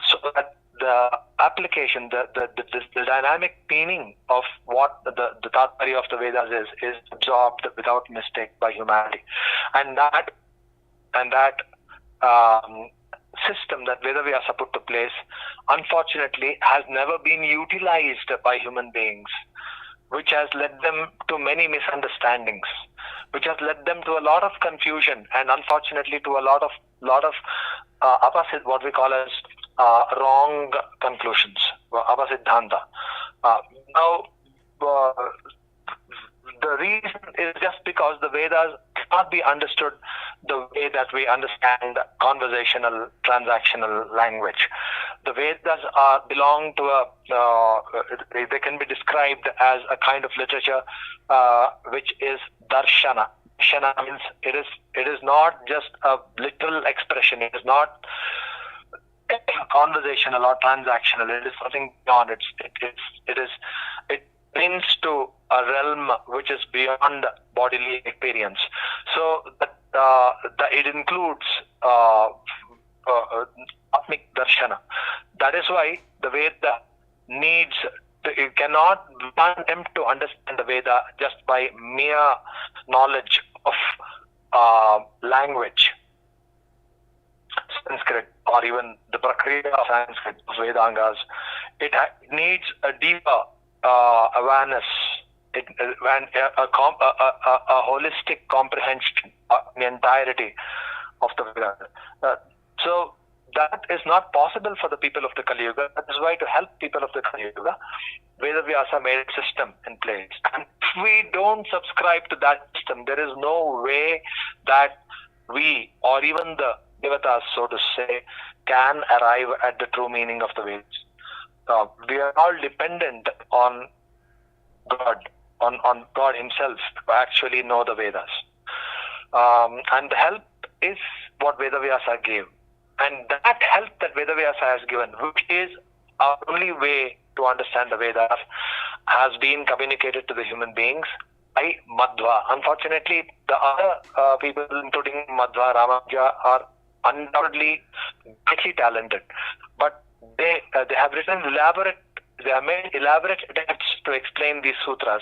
[SPEAKER 6] so that the application, the dynamic meaning of what the Tattvarya of the Vedas is absorbed without mistake by humanity, and that system that Vedavyasa put to place, unfortunately, has never been utilized by human beings, which has led them to many misunderstandings, which has led them to a lot of confusion, and unfortunately to a lot of opposite, what we call as wrong conclusions, apasiddhanta. Now, the reason is just because the Vedas cannot be understood the way that we understand conversational, transactional language. The Vedas belong to they can be described as a kind of literature which is darshana. Darshana means it is not just a literal expression. It is not conversational or transactional. It is something beyond. It tends to a realm which is beyond bodily experience. So that it includes atmic darshana. That is why the Veda needs. You cannot attempt to understand the Veda just by mere knowledge of language, Sanskrit, or even the prakriya of Sanskrit, of Vedangas. It needs a deeper awareness, a holistic comprehension of the entirety of the Vedas. So that is not possible for the people of the Kali Yuga. That is why, to help people of the Kali Yuga, Vedavyasa made a system in place. And if we don't subscribe to that system, there is no way that we, or even the Devatas, so to say, can arrive at the true meaning of the Vedas. We are all dependent on God, on God himself to actually know the Vedas. And the help is what Vedavyasa gave. And that help that Vedavyasa has given, which is our only way to understand the Vedas, has been communicated to the human beings by Madhva. Unfortunately, the other people, including Madhva, Ramanuja, are undoubtedly greatly talented, but they have made elaborate attempts to explain these sutras,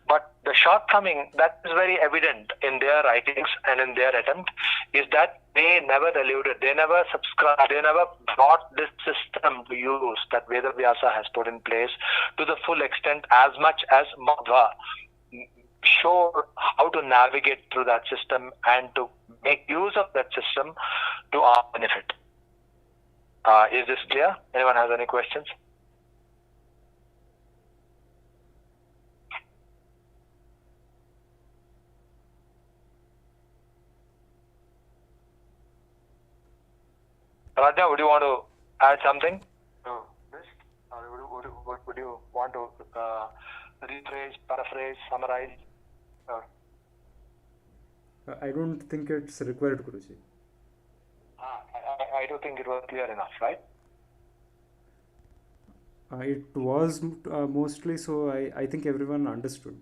[SPEAKER 6] but the shortcoming that is very evident in their writings and in their attempt is that they never alluded, they never subscribed, they never brought this system to use that Vedavyasa has put in place to the full extent, as much as Madhva showed how to navigate through that system and to make use of that system to our benefit. Is this clear? Anyone has any questions? Raja, would you want to add something to this? Or would you want to rephrase, paraphrase, summarize?
[SPEAKER 1] I don't think it's required, Guruji.
[SPEAKER 6] I do think it was clear enough, right?
[SPEAKER 1] It was mostly, so I think everyone understood.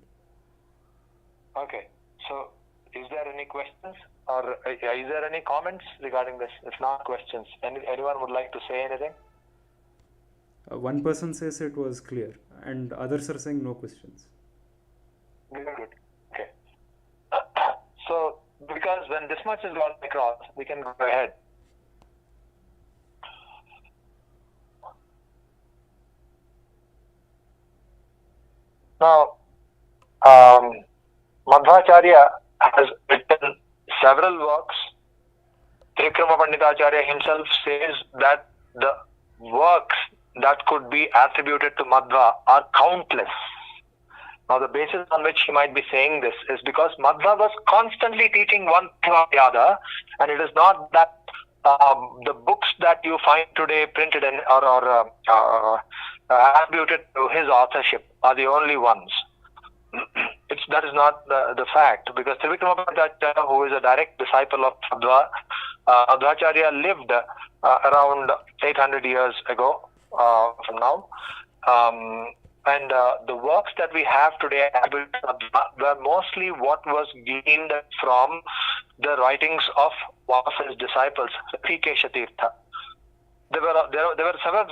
[SPEAKER 6] Okay. So, is there any questions or is there any comments regarding this? If not questions, anyone would like to say anything?
[SPEAKER 1] One person says it was clear, and others are saying no questions.
[SPEAKER 6] Good. Okay. So, because when this much is gone across, we can go ahead. Now, Madhvacharya has written several works. Trivikrama Panditacharya himself says that the works that could be attributed to Madhva are countless. Now, the basis on which he might be saying this is because Madhva was constantly teaching one thing or the other, and it is not that the books that you find today printed in or attributed to his authorship are the only ones. That is not the fact, because Trivikrama Panditacharya, who is a direct disciple of Madhva, Madhvacharya lived around 800 years ago from now. And the works that we have today were mostly what was gleaned from the writings of one of his disciples, Rishikesha Tirtha. There were several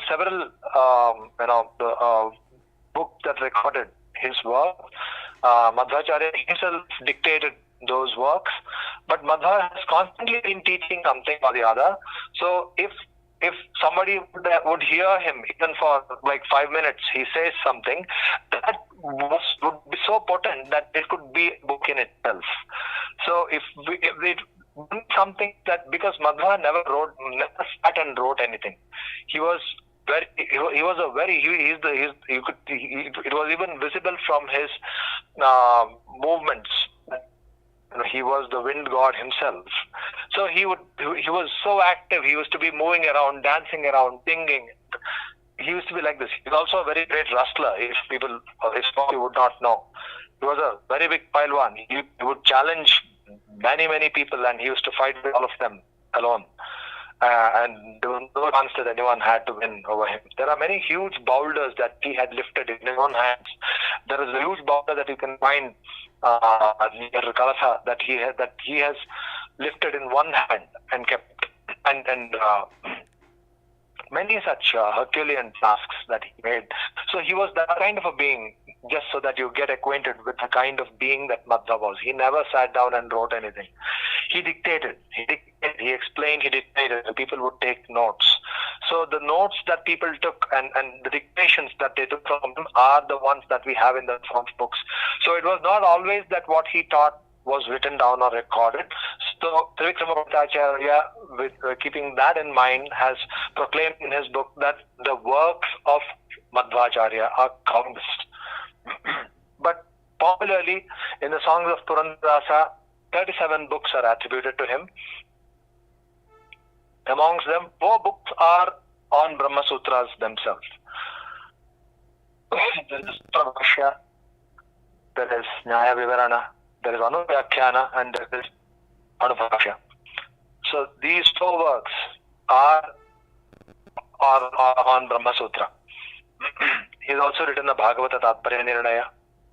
[SPEAKER 6] books that recorded his work. Madhvacharya himself dictated those works, but Madhva has constantly been teaching something or the other. So if somebody would hear him even for like 5 minutes, he says something that would be so potent that it could be a book in itself. So if it something that, because Madhva never sat and wrote anything. It was even visible from his movements. He was the wind god himself. So he was so active. He used to be moving around, dancing around, singing. He used to be like this. He was also a very great wrestler, if you would not know. He was a very big Pailwan. He would challenge many people, and he used to fight with all of them alone. And there was no chance that anyone had to win over him. There are many huge boulders that he had lifted in his own hands. There is a huge boulder that you can find near Kalatha that he has lifted in one hand and kept, and many such Herculean tasks that he made. So he was that kind of a being, just so that you get acquainted with the kind of being that Madhva was. He never sat down and wrote anything. He dictated, he explained, he dictated, and people would take notes. So the notes that people took and the dictations that they took from him are the ones that we have in the form of books. So it was not always that what he taught was written down or recorded. So Trivikrama Panditacharya, with keeping that in mind, has proclaimed in his book that the works of Madhvacharya are countless. But popularly, in the songs of Purandarasa, 37 books are attributed to him. Amongst them, 4 books are on Brahma Sutras themselves. There is Propagation, there is Naya Vivarana, there is Anuvyakhana, and there is Anubhashya. So these 4 works are on Brahma Sutra. He's also written the Bhagavata Tatparya Nirnaya.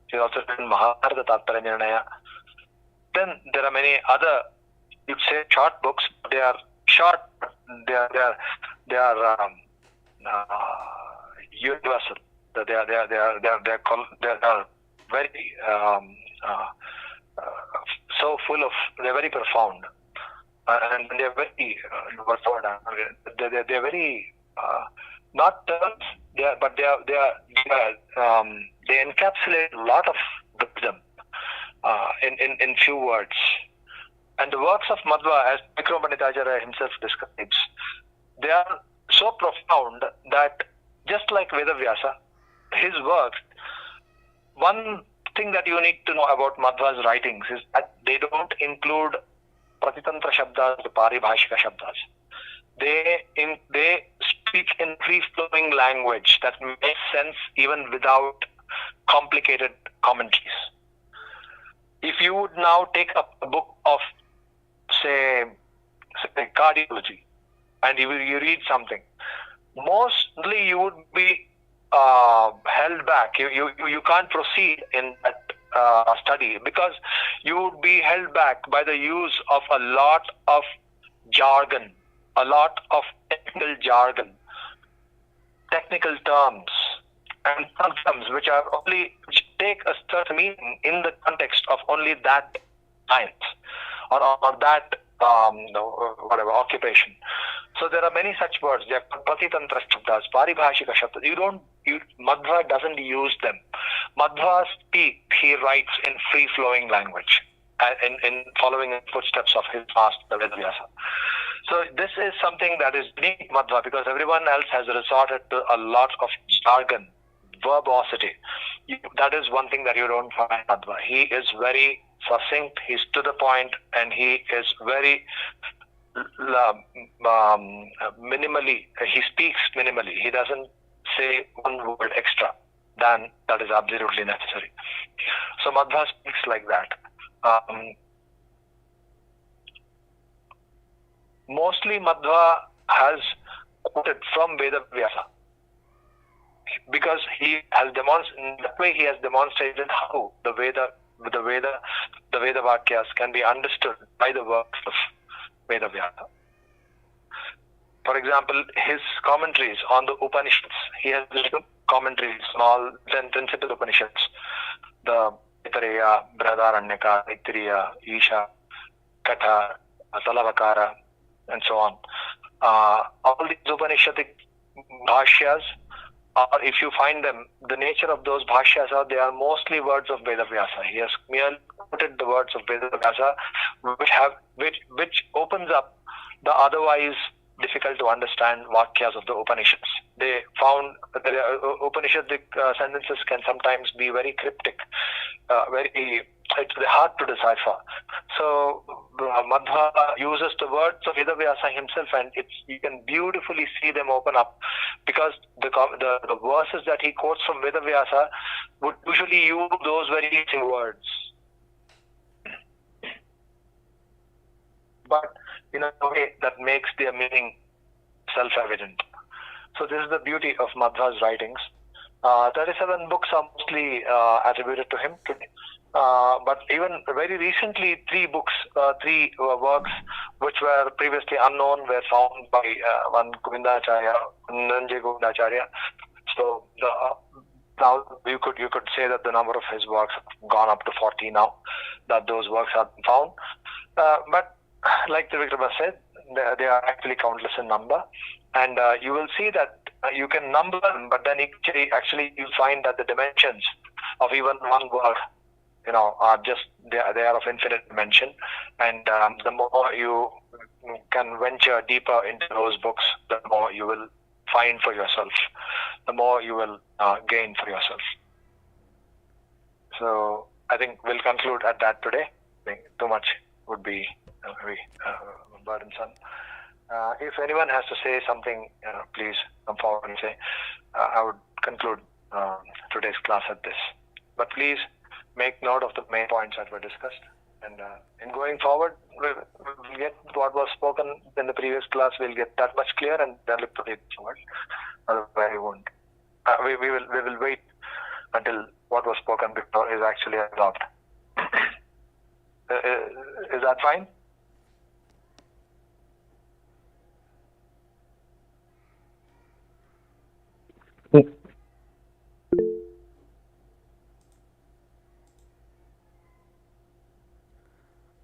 [SPEAKER 6] He's also written Mahabharata Tatparya Nirnaya. Then there are many other, you'd say, short books. They are short. They are universal. They are very so full of. They're very profound, and they're very they're very not terms. They encapsulate a lot of wisdom. in few words. And the works of Madhva, as Madhvacharya himself describes, they are so profound that just like Vedavyasa, his works, one thing that you need to know about Madhva's writings is that they don't include Pratitantra Shabdas, the Paribhashika Shabdas. They speak in free-flowing language that makes sense even without complicated commentaries. If you would now take up a book of, say cardiology, and you read something, mostly you would be held back. You can't proceed in that study because you would be held back by the use of a lot of jargon, a lot of technical jargon, technical terms, and terms which take a certain meaning in the context of only that science or that whatever occupation. So there are many such words. They are Pratitantra Shabdas, Paribhashika Shabdas. Madhva doesn't use them. Madhva he writes in free-flowing language, in following the footsteps of his master Vedavyasa. So this is something that is unique Madhva, because everyone else has resorted to a lot of jargon, verbosity. That is one thing that you don't find in Madhva. He is very succinct, he's to the point, and he is very minimally, he speaks minimally. He doesn't say one word extra than that is absolutely necessary. So Madhva speaks like that. Mostly Madhva has quoted from Vedavyasa because he has in that way he has demonstrated how the Veda Vakyas can be understood by the works of Vedavyasa. For example, his commentaries on the Upanishads, he has written commentaries on all 10 principal Upanishads, the Aitareya, Brihadaranyaka, Maitreya, Isha, Katha, Talavakara, and so on. All these Upanishadic bhashyas, or if you find them, the nature of those bhashyas they are mostly words of Vedavyasa. He has merely quoted the words of Vedavyasa, which opens up the otherwise difficult to understand Vakyas of the Upanishads. They found that the Upanishadic sentences can sometimes be very cryptic, it's hard to decipher. So Madhva uses the words of Vedavyasa himself, and you can beautifully see them open up, because the verses that he quotes from Vedavyasa would usually use those very same words, but in a way that makes their meaning self-evident. So this is the beauty of Madhva's writings. 37 books are mostly attributed to him today. But even very recently, three works which were previously unknown were found by one Govindacharya, Nanjay Govindacharya. So now you could say that the number of his works have gone up to 40 now, that those works have been found. But like the Vikrama said, they are actually countless in number, and you will see that you can number them, but then actually you find that the dimensions of even one work, are just they are of infinite dimension, and the more you can venture deeper into those books, the more you will find for yourself, the more you will gain for yourself. So I think we'll conclude at that today. I think too much would be very burdensome. If anyone has to say something, please come forward and say. I would conclude today's class at this. But please make note of the main points that were discussed. And in going forward, we'll get what was spoken in the previous class, we'll get that much clear, and then we'll put it forward. Otherwise, we won't. We will wait until what was spoken before is actually absorbed. Is that fine?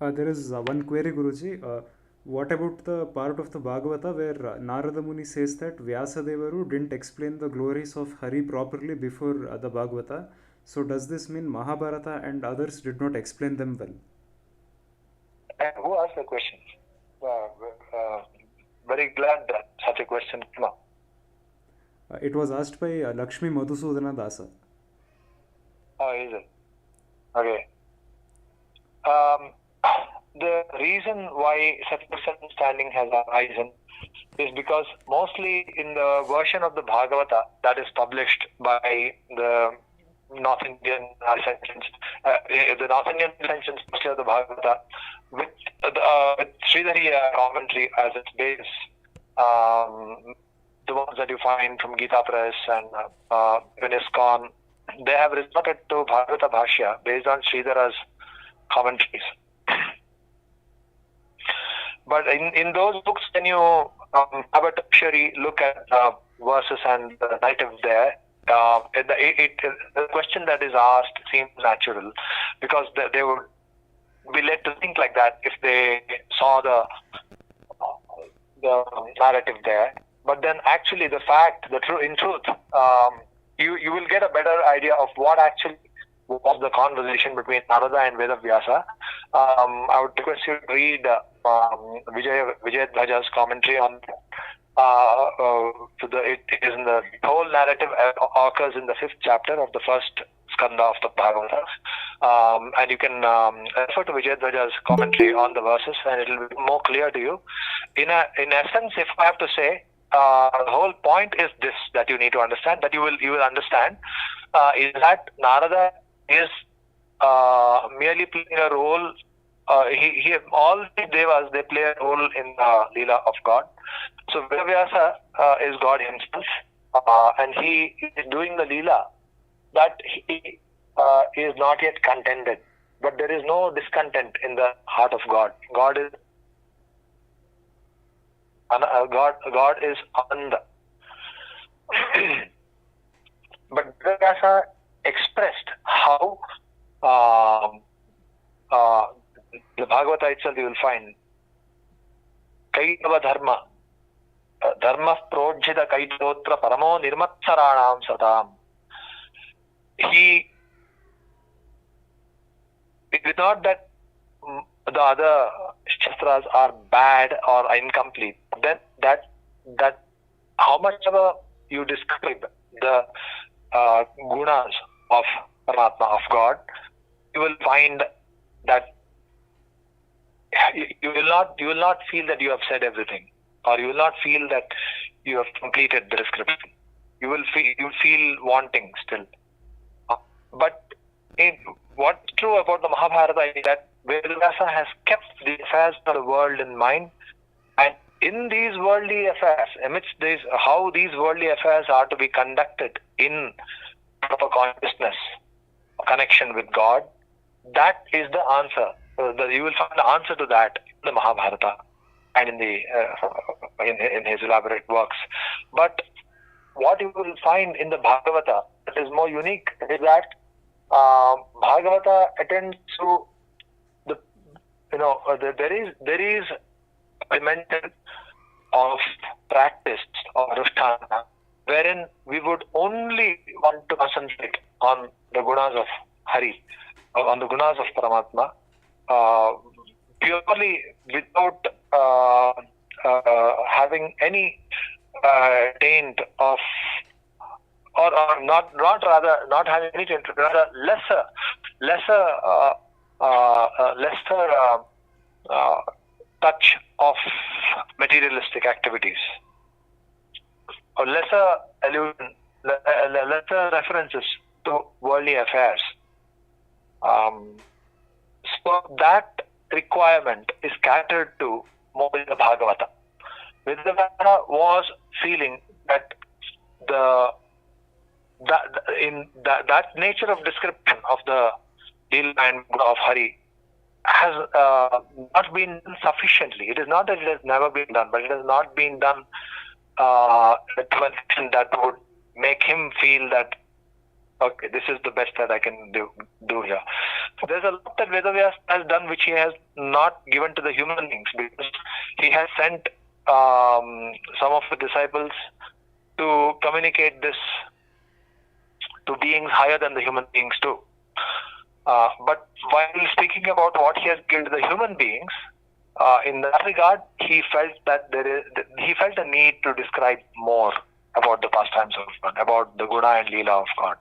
[SPEAKER 1] There is one query, Guruji. What about the part of the Bhagavata where Narada Muni says that Vyasadevaru didn't explain the glories of Hari properly before the Bhagavata? So does this mean Mahabharata and others did not explain them well?
[SPEAKER 6] Who asked the question? Very glad that such a question came up.
[SPEAKER 1] It was asked by Lakshmi Madhusudana Dasa.
[SPEAKER 6] Oh, is it? Okay. The reason why such misunderstanding has arisen is because mostly in the version of the Bhagavata that is published by the North Indian recensions, the North Indian recensions mostly of the Bhagavata, with Sridhari commentary as its base, the ones that you find from Gita Press and ISKCON, they have resorted to Bhagavata Bhashya based on Sridhara's commentaries. But in those books, when you have a tertiary look at verses and the narrative there, the question that is asked seems natural, because they would be led to think like that if they saw the narrative there. But then actually in truth, you will get a better idea of what actually was the conversation between Narada and Vedavyasa. I would request you to read Vijay Dhwaja's commentary on it is in the whole narrative occurs in the 5th chapter of the first skanda of the Bhagavata, and you can refer to Vijay Dhwaja's commentary on the verses, and it will be more clear to you. In essence, if I have to say, the whole point is this, that you need to understand, that you will understand, is that Narada is merely playing a role. All the devas, they play a role in the Leela of God. So Vedavyasa is God himself, and he is doing the Leela that he is not yet contented. But there is no discontent in the heart of God. God is Ananda. But Vedavyasa expressed how the Bhagavata itself, you will find Kaitava Dharma, Dharma Projita Kaitotra Paramo Nirmatsaranam Satam. It is not that the other Shastras are bad or incomplete. Then that how much ever you describe the gunas of Paramatma, of God, you will find that you will not feel that you have said everything, or you will not feel that you have completed the description. You will feel wanting still. But what's true about the Mahabharata is that Vedavyasa has kept the affairs of the world in mind, and in these worldly affairs, amidst this, how these worldly affairs are to be conducted in proper consciousness, connection with God, that is the answer. You will find the answer to that in the Mahabharata and in his elaborate works. But what you will find in the Bhagavata that is more unique is that Bhagavata attends to there is a dimension of practice or Anushtana wherein we would only want to concentrate on the gunas of Hari, on the gunas of Paramatma, purely without having any taint of, or not having any taint, rather lesser touch of materialistic activities, or lesser allusion, lesser references to worldly affairs. So that requirement is catered to more in the Bhagavata. Vedavyasa was feeling that that nature of description of the Leela and of Hari has not been done sufficiently. It is not that it has never been done, but it has not been done to an extent that would make him feel that, okay, this is the best that I can do here. So there's a lot that Vedavyasa has done which he has not given to the human beings, because he has sent some of the disciples to communicate this to beings higher than the human beings too. But while speaking about what he has given to the human beings, in that regard, he felt that he felt a need to describe more about the pastimes of God, about the Guna and Leela of God.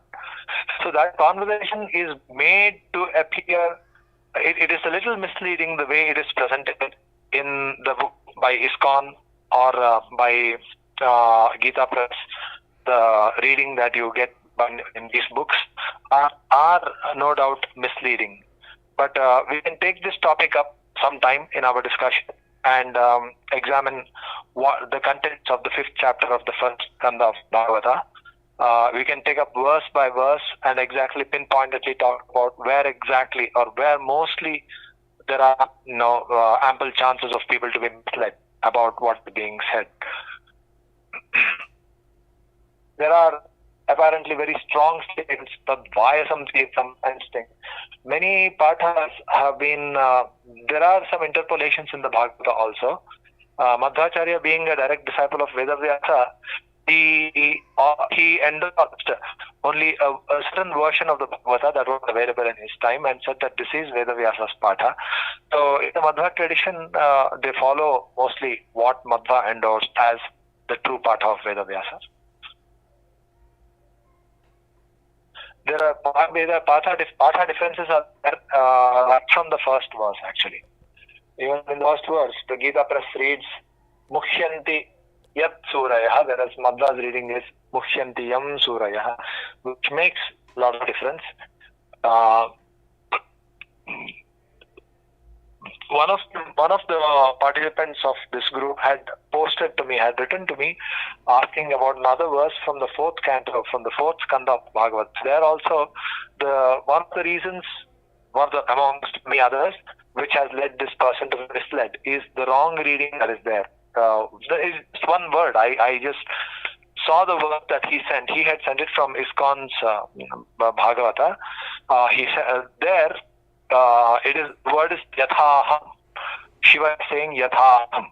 [SPEAKER 6] So that conversation is made to appear. It is a little misleading the way it is presented in the book by ISKCON or by Gita Press. The reading that you get in these books are no doubt misleading. But we can take this topic up sometime in our discussion and examine what the contents of the 5th chapter of the first skanda of Bhagavata. We can take up verse by verse and exactly pinpointedly talk about where exactly or where mostly there are ample chances of people to be misled about what is being said. There are apparently very strong statements, Tattvayasam sometimes thing. Many pathas have been, there are some interpolations in the Bhagavata also. Madhvacharya, being a direct disciple of Vedavyasa, he endorsed only a certain version of the Bhagavata that was available in his time and said that this is Vedavyasa's Patha. So in the Madhva tradition, they follow mostly what Madhva endorsed as the true Patha of Vedavyasa. There are Patha differences are right from the first verse actually. Even in the first verse, the Gita Press reads Mukhyanti Yat Surayah, whereas Madhva's reading is Mukhyanti Yam Surayah, which makes a lot of difference. One of the participants of this group had written to me, asking about another verse from the 4th canto, from the 4th skanda of Bhagavad. There also, one of the reasons, amongst many others, which has led this person to be misled, is the wrong reading that is there. There is one word. I just saw the word that he sent. He had sent it from ISKCON's Bhagavata. He said there. The word is yathaham. Shiva is saying yathaham.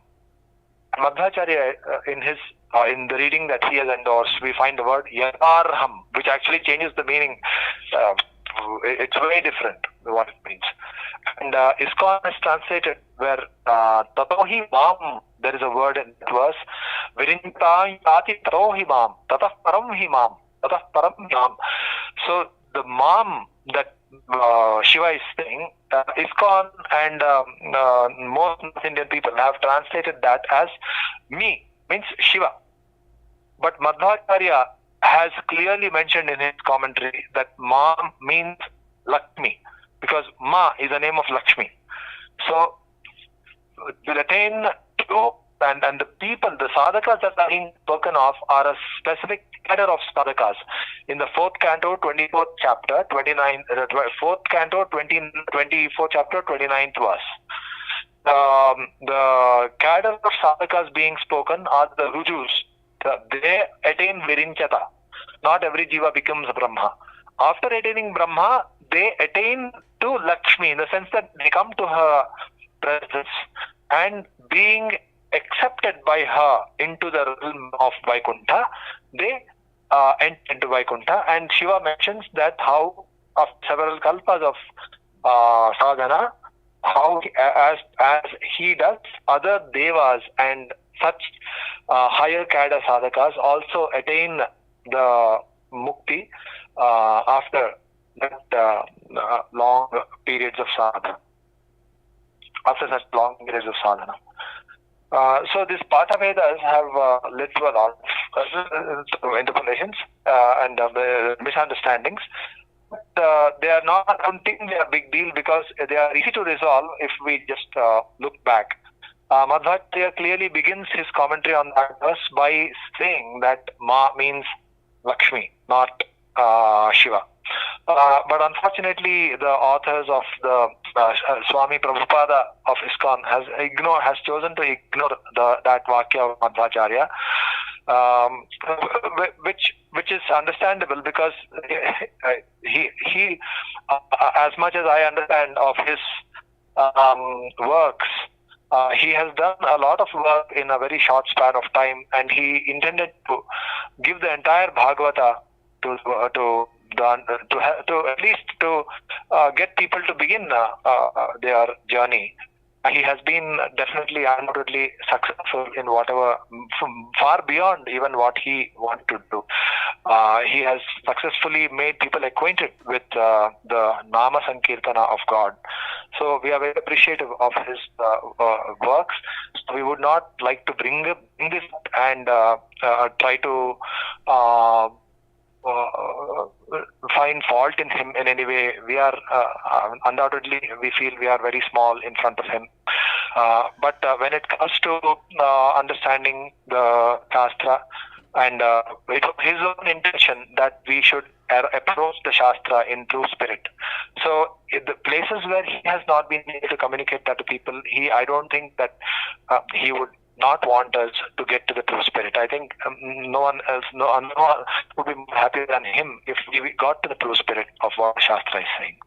[SPEAKER 6] Madhvacharya, in the reading that he has endorsed, we find the word yatharham, which actually changes the meaning. It's very different what it means. And ISKCON is translated where tatohi mam. There is a word in that verse. Virinta yati tatohi mam. Tatah param hi mam. Tatah param mam. So the mam that Shiva is saying, ISKCON and most North Indian people have translated that as me, means Shiva. But Madhvacharya has clearly mentioned in his commentary that Ma means Lakshmi, because Ma is the name of Lakshmi. So to attain to, and the people, the sadhakas that are being spoken of are a specific cadre of sadhakas. In the 4th canto, 24th chapter, 4th canto, 24th chapter, 29th verse. The cadre of sadhakas being spoken are the Rujus. They attain Virinchata. Not every jiva becomes Brahma. After attaining Brahma, they attain to Lakshmi in the sense that they come to her presence and being accepted by her into the realm of Vaikuntha, they enter into Vaikuntha. And Shiva mentions that how of several kalpas of sadhana, how as he does, other devas and such higher cadre sadhakas also attain the mukti after that long periods of sadhana. After such long periods of sadhana. So these Patha Vedas have led to a lot of interpolations and misunderstandings. But they are not, I don't think they are a big deal because they are easy to resolve if we just look back. Madhvacharya clearly begins his commentary on that verse by saying that Ma means Lakshmi, not Shiva. But unfortunately, the authors of the Swami Prabhupada of ISKCON has chosen to ignore that Vakya of Madhvacharya, which is understandable because he as much as I understand of his works, he has done a lot of work in a very short span of time, and he intended to give the entire Bhagavata to at least to get people to begin their journey. He has been definitely undoubtedly successful in whatever, far beyond even what he wanted to do. He has successfully made people acquainted with the Nama Sankirtana of God. So we are very appreciative of his works. So we would not like to bring this and try to find fault in him in any way. We are undoubtedly, we feel we are very small in front of him. But when it comes to understanding the Shastra, and it was his own intention that we should approach the Shastra in true spirit. So in the places where he has not been able to communicate that to people, I don't think that he would not want us to get to the true spirit. I think no one would be more happy than him if we got to the true spirit of what Shastra is saying.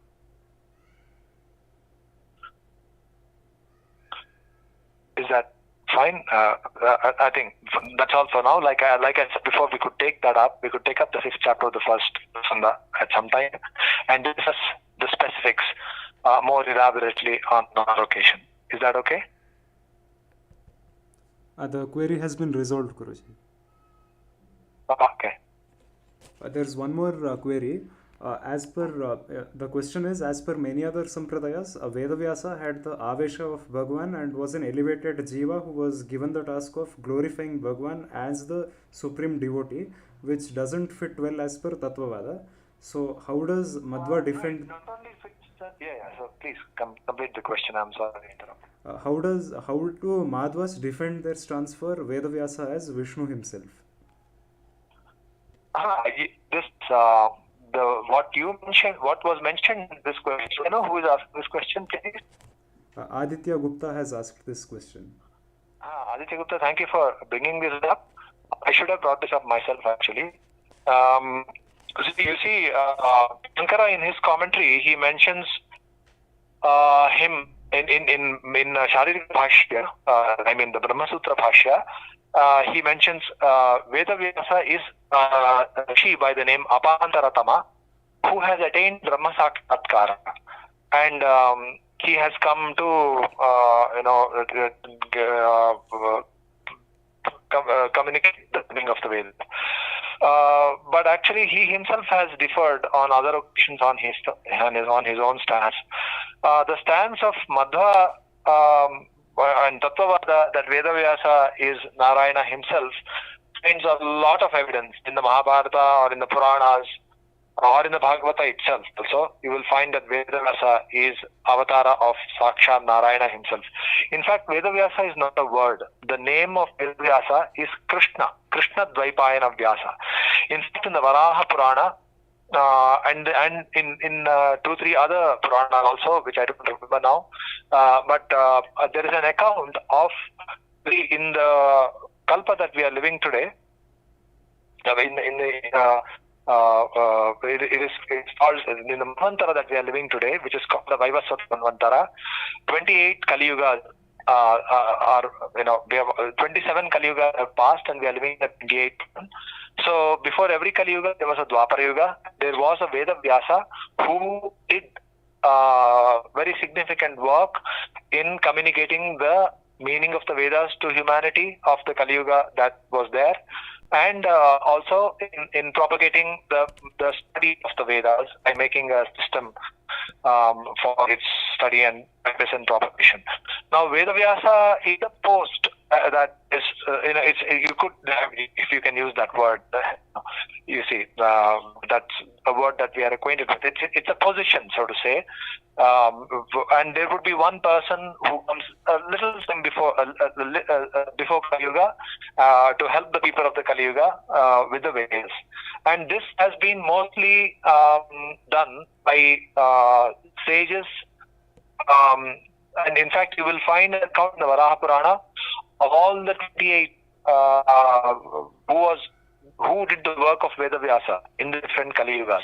[SPEAKER 6] Is that fine? I think that's all for now. Like I said before, we could take that up. We could take up the 6th chapter of the first Sunda at some time and discuss the specifics more elaborately on our occasion. Is that okay?
[SPEAKER 1] The query has been resolved, Guruji.
[SPEAKER 6] Okay.
[SPEAKER 1] There's one more query. The question is, as per many other sampradayas, Vedavyasa had the Avesha of Bhagwan and was an elevated jiva who was given the task of glorifying Bhagwan as the supreme devotee, which doesn't fit well as per Tattvavada. So how does Madhva defend...
[SPEAKER 6] Not only fits... So please complete the question. I'm sorry to interrupt.
[SPEAKER 1] How do Madhvas defend their stance for Vedavyasa as Vishnu himself?
[SPEAKER 6] What was mentioned in this question? You know who is asking this question, please?
[SPEAKER 1] Aditya Gupta has asked this question.
[SPEAKER 6] Aditya Gupta, thank you for bringing this up. I should have brought this up myself, actually. You see, Shankara in his commentary, he mentions him in Sharirik Bhashya, the Brahma Sutra Bhashya. He mentions Vedavyasa is a rishi by the name Apantaratama, who has attained Brahma Sakshatkara, and he has come to communicate the meaning of the Vedas. But actually, he himself has differed on other occasions on his own stance. The stance of Madhva and Tattvavada that Vedavyasa is Narayana himself finds a lot of evidence in the Mahabharata or in the Puranas or in the Bhagavata itself. Also, you will find that Vedavyasa is avatara of Sakshat Narayana himself. In fact, Vedavyasa is not a word. The name of Vedavyasa is Krishna Dvaipayana Vyasa. In fact, in the Varaha Purana, and in 2-3 other Puranas also, which I don't remember now, but there is an account of in the Kalpa that we are living today. It's called in the Manvantara that we are living today, which is called the Vaivasvata Manvantara. 28 Kali Yugas we have 27 Kali Yugas have passed, and we are living in the 28th one. So before every Kali Yuga, there was a Dwapara Yuga. There was a Vedavyasa who did very significant work in communicating the meaning of the Vedas to humanity of the Kali Yuga that was there, and also in propagating the study of the Vedas and making a system for its study and practice and propagation. Now, Vedavyasa is a post that is, you could, if you can use that word, you see, that's a word that we are acquainted with. It's a position, so to say, and there would be one person who comes a little time before Kali Yuga to help the people of the Kali Yuga with the Vedas. And this has been mostly done by sages, and in fact, you will find an account in the Varaha Purana of all the 28 who did the work of Vedavyasa in the different Kali Yugas.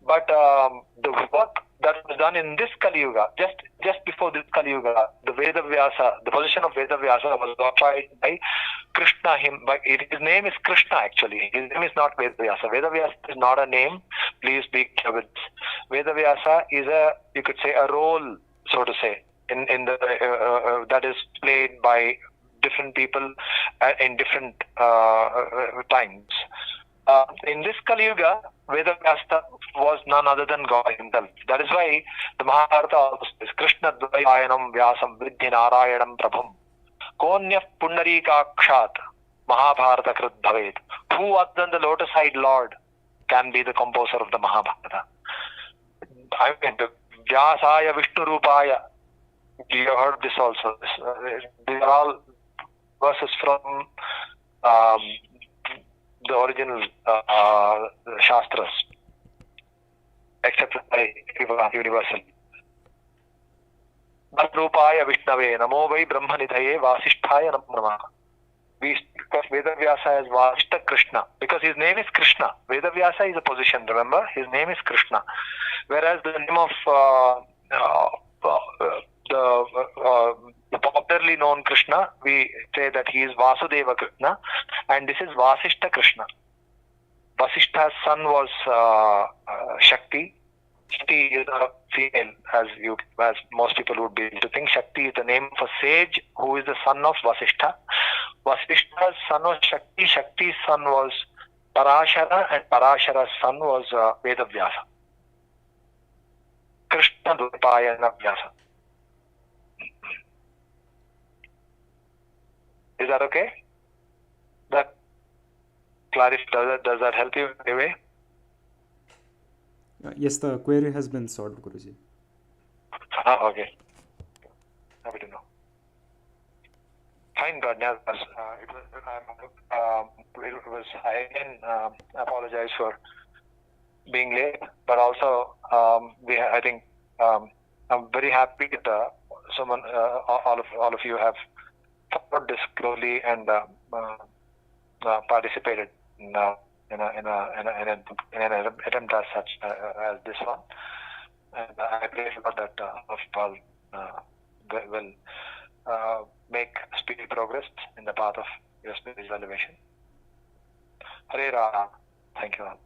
[SPEAKER 6] But the work that was done in this Kali Yuga, just before this Kali Yuga, the position of Vedavyasa was occupied by Krishna. His name is Krishna, actually. His name is not Vedavyasa. Vedavyasa is not a name, Please be clear with this. Vedavyasa is you could say, a role, so to say, in the that is played by different people in different times. In this Kali Yuga, Vedavyasa was none other than God himself. That is why the Mahabharata also says, Krishna Dvayanam Vyasam Vidhi Narayanam Prabhum Konyah Pundarikakshat Mahabharata Krit Bhavet. Who other than the lotus-eyed Lord can be the composer of the Mahabharata? I mean, the Vyasaya Vishnu Rupaya. You have heard this also. These are all verses from the original Shastras, accepted by universal. Rupaya Vishnave Namo Vai Brahmanidhaye Vasisthaya Namah. We speak of Vedavyasa as Vasishta Krishna because his name is Krishna. Vedavyasa is a position, remember? His name is Krishna. Whereas the name of the popularly known Krishna, we say that he is Vasudeva Krishna, and this is Vasishta Krishna. Vasishta's son was Shakti. Shakti is a female, as most people would be able to think. Shakti is the name of a sage who is the son of Vasishta. Vasishta's son was Shakti. Shakti's son was Parashara, and Parashara's son was Vedavyasa. Krishna Dvipayana Vyasa. Is that okay? That clarifies. Does that help you in any way?
[SPEAKER 1] Yes, the query has been solved, Guruji.
[SPEAKER 6] Okay. Happy to know. Fine, Pradnya. I again apologize for being late, but also I think I'm very happy that someone, all of you have followed this closely and participated in an attempt as such as this one. And I pray for that of all will make speedy progress in the path of your spiritual elevation. Hare Rama. Thank you all.